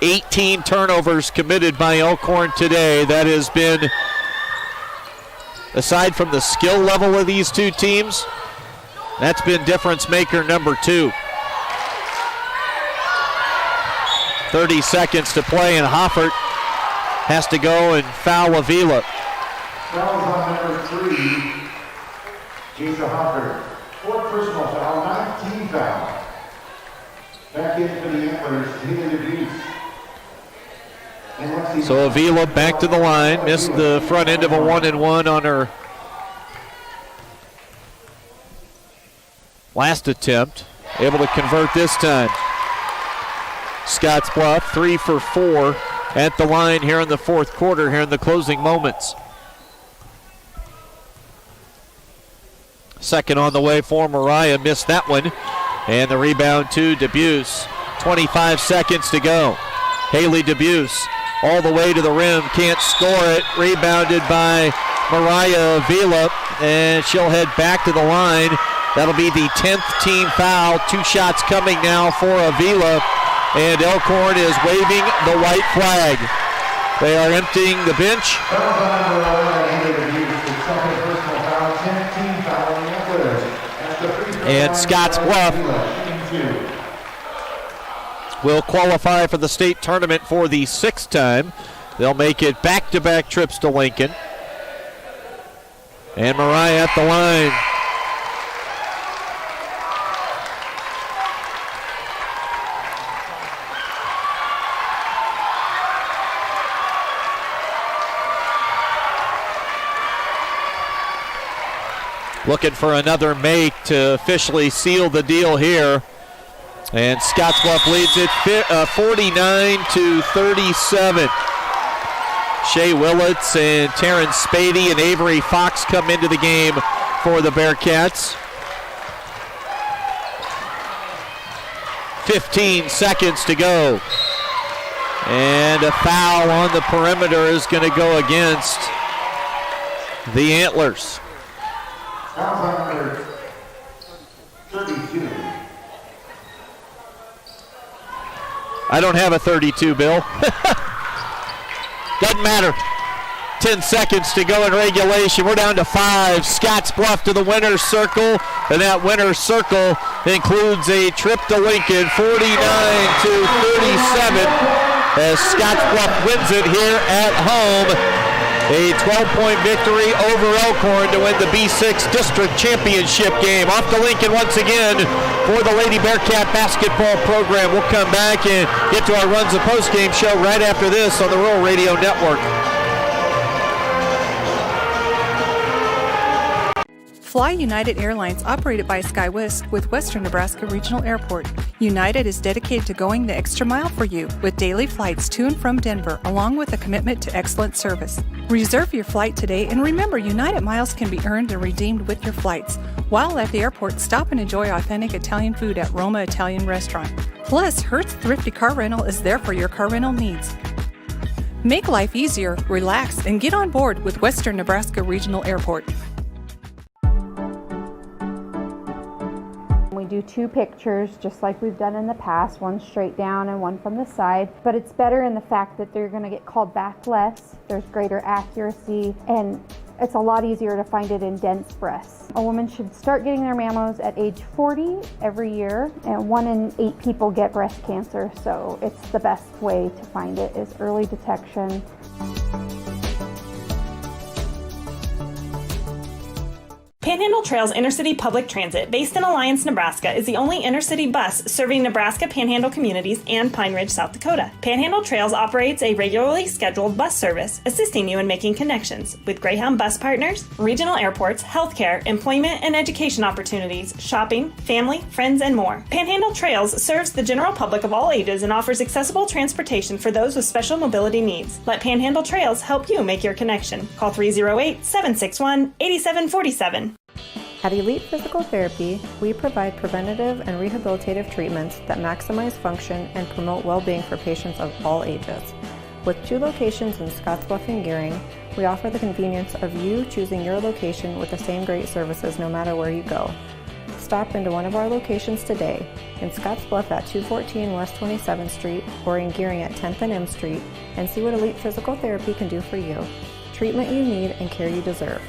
18 turnovers committed by Elkhorn today. That has been, aside from the skill level of these two teams, that's been difference maker number 2. 30 seconds to play, and Hoffert has to go and foul Avila. Foul on number 3, Jason Hoffert. 4th personal foul, 19 foul. Back in for the Antlers, Haley Debuse. So Avila back to the line, missed the front end of a 1-and-1 on her last attempt. able to convert this time. Scottsbluff 3 for 4 at the line here in the fourth quarter, here in the closing moments. Second on the way for Mariah, missed that one. And the rebound to Debuse. 25 seconds to go. Haley Debuse all the way to the rim, can't score it. Rebounded by Mariah Avila, and she'll head back to the line. That'll be the 10th team foul. 2 shots coming now for Avila, and Elkhorn is waving the white flag. They are emptying the bench. And Scottsbluff will qualify for the state tournament for the 6th time. They'll make it back-to-back trips to Lincoln. And Mariah at the line. Looking for another make to officially seal the deal here. And Scottsbluff leads it 49-37. Shea Willits and Taryn Spady and Avery Fox come into the game for the Bearcats. 15 seconds to go. And a foul on the perimeter is going to go against the Antlers. Number 32. I don't have a 32, Bill. Doesn't matter. 10 seconds to go in regulation. We're down to 5. Scottsbluff to the winner's circle, and that winner's circle includes a trip to Lincoln, 49-37, as Scottsbluff wins it here at home. A 12-point victory over Elkhorn to win the B6 District Championship game. Off to Lincoln once again for the Lady Bearcat basketball program. We'll come back and get to our Runs the Postgame show right after this on the Rural Radio Network. Fly United Airlines, operated by SkyWest with Western Nebraska Regional Airport. United is dedicated to going the extra mile for you with daily flights to and from Denver, along with a commitment to excellent service. Reserve your flight today, and remember, United miles can be earned and redeemed with your flights. While at the airport, stop and enjoy authentic Italian food at Roma Italian Restaurant. Plus, Hertz Thrifty Car Rental is there for your car rental needs. Make life easier, relax, and get on board with Western Nebraska Regional Airport. We do 2 pictures just like we've done in the past, one straight down and one from the side, but it's better in the fact that they're going to get called back less, there's greater accuracy, and it's a lot easier to find it in dense breasts. A woman should start getting their mammos at age 40 every year, and 1 in 8 people get breast cancer, so it's the best way to find it is early detection. Panhandle Trails Intercity Public Transit, based in Alliance, Nebraska, is the only intercity bus serving Nebraska Panhandle communities and Pine Ridge, South Dakota. Panhandle Trails operates a regularly scheduled bus service, assisting you in making connections with Greyhound bus partners, regional airports, healthcare, employment and education opportunities, shopping, family, friends, and more. Panhandle Trails serves the general public of all ages and offers accessible transportation for those with special mobility needs. Let Panhandle Trails help you make your connection. Call 308-761-8747. At Elite Physical Therapy, we provide preventative and rehabilitative treatments that maximize function and promote well-being for patients of all ages. With 2 locations in Scottsbluff and Gearing, we offer the convenience of you choosing your location with the same great services no matter where you go. Stop into one of our locations today, in Scottsbluff at 214 West 27th Street or in Gearing at 10th and M Street, and see what Elite Physical Therapy can do for you. Treatment you need and care you deserve.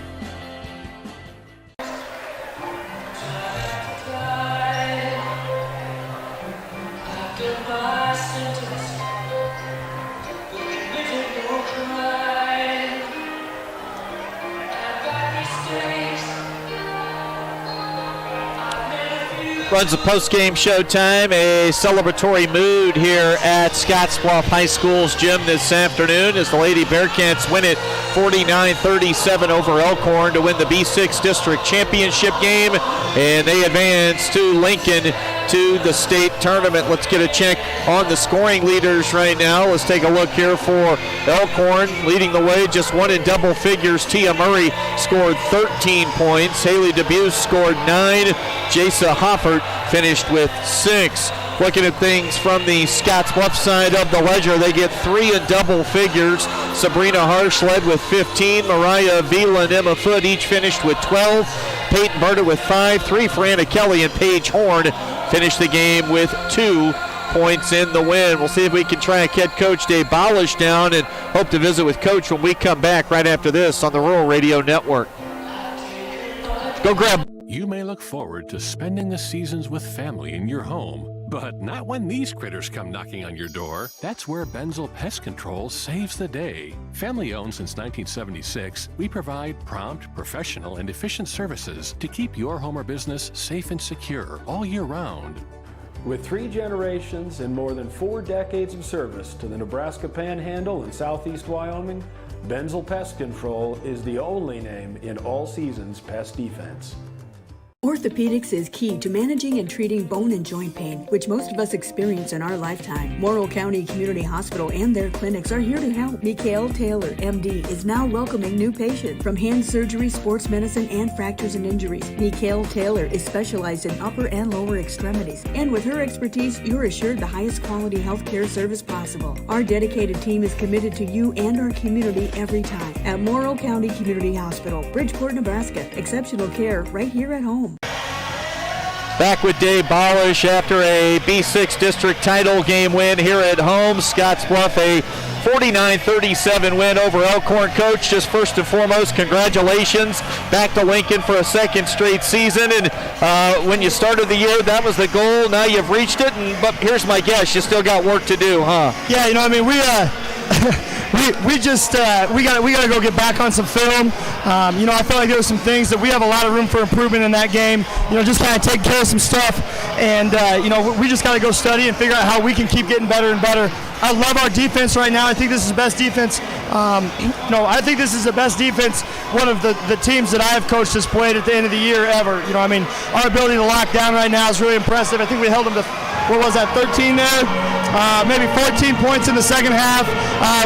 Runs the post-game showtime, a celebratory mood here at Scottsbluff High School's gym this afternoon as the Lady Bearcats win it 49-37 over Elkhorn to win the B6 District Championship game, and they advance to Lincoln to the state tournament. Let's get a check on the scoring leaders right now. Let's take a look here for Elkhorn. Leading the way, just one in double figures. Tia Murray scored 13 points. Haley DeBuse scored 9. Jasa Hoffert finished with 6. Looking at things from the Scottsbluff side of the ledger, they get 3 in double figures. Sabrina Harsh led with 15. Mariah Avila and Emma Foote each finished with 12. Peyton Berta with 5. 3 for Anna Kelly, and Paige Horn finished the game with 2 points in the win. We'll see if we can track head coach Dave Bolish down and hope to visit with coach when we come back right after this on the Rural Radio Network. Go grab. You may look forward to spending the seasons with family in your home, but not when these critters come knocking on your door. That's where Benzel Pest Control saves the day. Family owned since 1976, we provide prompt, professional, and efficient services to keep your home or business safe and secure all year round. With 3 generations and more than 4 decades of service to the Nebraska Panhandle and Southeast Wyoming, Benzel Pest Control is the only name in all seasons pest defense. Orthopedics is key to managing and treating bone and joint pain, which most of us experience in our lifetime. Morrill County Community Hospital and their clinics are here to help. Mikhail Taylor, MD, is now welcoming new patients from hand surgery, sports medicine, and fractures and injuries. Mikhail Taylor is specialized in upper and lower extremities, and with her expertise, you're assured the highest quality health care service possible. Our dedicated team is committed to you and our community every time. At Morrill County Community Hospital, Bridgeport, Nebraska. Exceptional care right here at home. Back with Dave Bolish after a B6 district title game win here at home. Scottsbluff a 49-37 win over Elkhorn. Coach, just first and foremost, congratulations. Back to Lincoln for a second straight season. And when you started the year, that was the goal. Now you've reached it. But here's my guess, you still got work to do, huh? Yeah, we got to go get back on some film. I feel like there were some things that we have a lot of room for improvement in that game. Just kind of take care of some stuff, and we just got to go study and figure out how we can keep getting better and better. I love our defense right now. I think this is the best defense. I think this is the best defense one of the teams that I have coached has played at the end of the year ever. Our ability to lock down right now is really impressive. I think we held them to, 13 there? Maybe 14 points in the second half.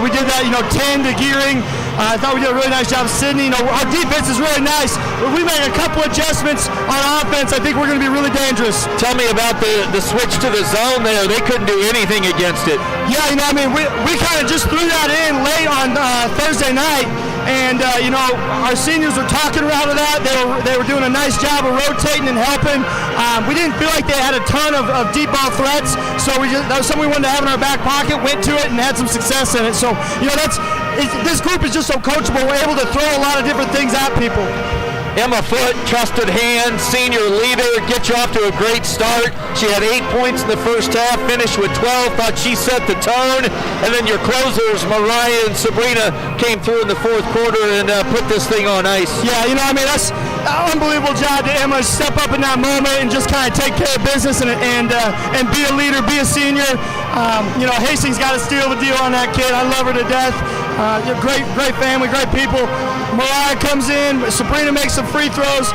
We did that, 10 to Gearing. I thought we did a really nice job. Sydney, our defense is really nice. If we make a couple adjustments on offense, I think we're going to be really dangerous. Tell me about the switch to the zone there. They couldn't do anything against it. Yeah, we kind of just threw that in late on Thursday night. And, our seniors were talking around to that. They were doing a nice job of rotating and helping. We didn't feel like they had a ton of deep ball threats, so that was something we wanted to have in our back pocket, went to it, and had some success in it. So, this group is just so coachable. We're able to throw a lot of different things at people. Emma Foote, trusted hand, senior leader, get you off to a great start. She had 8 points in the first half, finished with 12, thought she set the tone. And then your closers, Mariah and Sabrina, came through in the fourth quarter and put this thing on ice. Yeah, that's an unbelievable job to Emma. Step up in that moment and just kind of take care of business and be a leader, be a senior. Hastings got a steal of a deal on that kid. I love her to death. Great family, great people. Mariah comes in, Sabrina makes some free throws.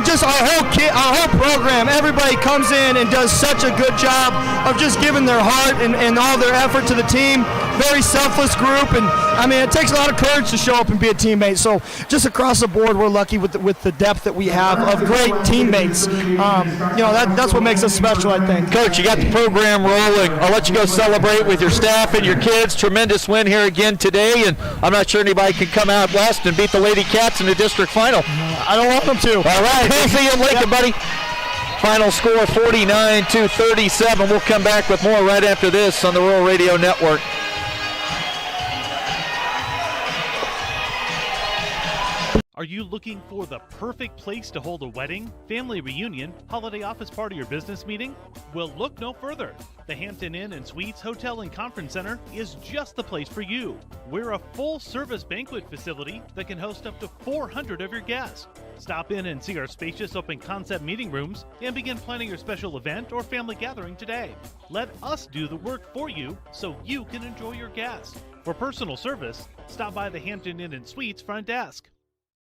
Just our whole program, everybody comes in and does such a good job of just giving their heart and all their effort to the team. Very selfless group, and it takes a lot of courage to show up and be a teammate. So just across the board, we're lucky with the depth that we have of great teammates. That's what makes us special, I think. Coach, you got the program rolling. I'll let you go celebrate with your staff and your kids. Tremendous win here again today, and I'm not sure anybody can come out west and beat the Lady Cats in the district final. I don't want them to. All right, we'll see you in Lincoln, buddy. Final score 49-37. We'll come back with more right after this on the Rural Radio Network. Are you looking for the perfect place to hold a wedding, family reunion, holiday office party, or business meeting? Well, look no further. The Hampton Inn and Suites Hotel and Conference Center is just the place for you. We're a full-service banquet facility that can host up to 400 of your guests. Stop in and see our spacious open-concept meeting rooms and begin planning your special event or family gathering today. Let us do the work for you so you can enjoy your guests. For personal service, stop by the Hampton Inn and Suites front desk.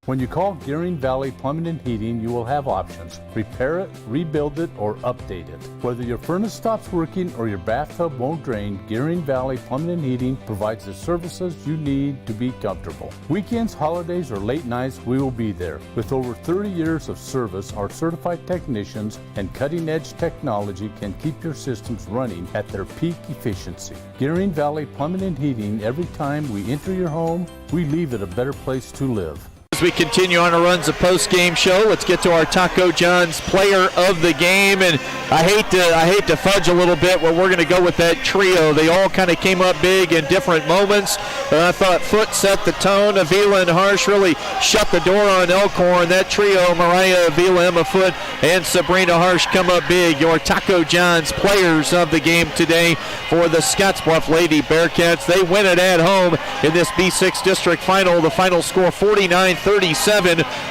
When you call Gearing Valley Plumbing and Heating, you will have options. Repair it, rebuild it, or update it. Whether your furnace stops working or your bathtub won't drain, Gearing Valley Plumbing and Heating provides the services you need to be comfortable. Weekends, holidays, or late nights, we will be there. With over 30 years of service, our certified technicians and cutting-edge technology can keep your systems running at their peak efficiency. Gearing Valley Plumbing and Heating, every time we enter your home, we leave it a better place to live. As we continue on our runs of post-game show, let's get to our Taco John's player of the game. And I hate to fudge a little bit, but we're going to go with that trio. They all kind of came up big in different moments. I thought Foote set the tone. Avila and Harsh really shut the door on Elkhorn. That trio, Mariah Avila, Emma Foote, and Sabrina Harsh come up big. Your Taco John's players of the game today for the Scottsbluff Lady Bearcats. They win it at home in this B6 district final. The final score 49-37.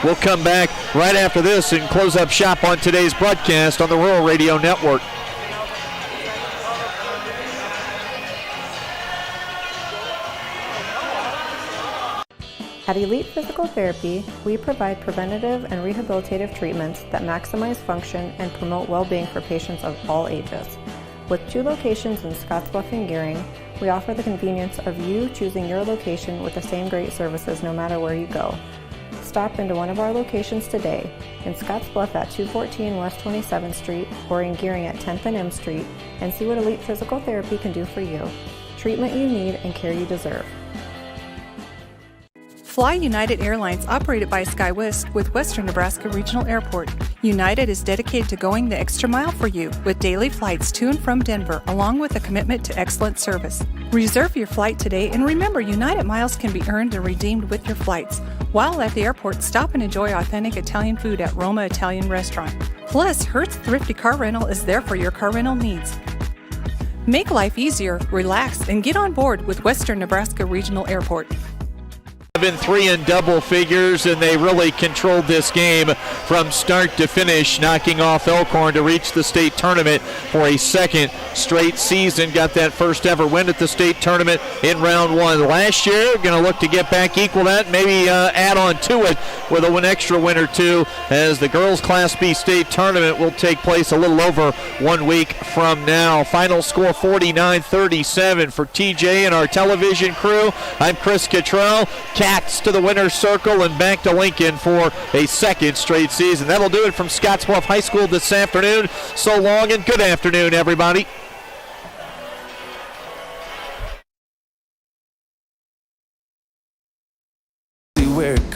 We'll come back right after this and close up shop on today's broadcast on the Rural Radio Network. At Elite Physical Therapy, we provide preventative and rehabilitative treatments that maximize function and promote well-being for patients of all ages. With 2 locations in Scottsbluff and Gearing, we offer the convenience of you choosing your location with the same great services no matter where you go. Stop into one of our locations today, in Scottsbluff at 214 West 27th Street or in Gearing at 10th and M Street, and see what Elite Physical Therapy can do for you. Treatment you need and care you deserve. Fly United Airlines, operated by SkyWest with Western Nebraska Regional Airport. United is dedicated to going the extra mile for you with daily flights to and from Denver, along with a commitment to excellent service. Reserve your flight today, and remember, United miles can be earned and redeemed with your flights. While at the airport, stop and enjoy authentic Italian food at Roma Italian Restaurant. Plus, Hertz Thrifty Car Rental is there for your car rental needs. Make life easier, relax, and get on board with Western Nebraska Regional Airport. 7-3 in double figures, and they really controlled this game from start to finish, knocking off Elkhorn to reach the state tournament for a second straight season. Got that first ever win at the state tournament in round 1 last year. Going to look to get back, equal that, maybe add on to it with an extra win or two, as the girls Class B state tournament will take place a little over 1 week from now. Final score 49-37 for TJ and our television crew. I'm Chris Cottrell. Cats to the winner's circle and back to Lincoln for a second straight season. That'll do it from Scottsbluff High School this afternoon. So long and good afternoon, everybody. Where it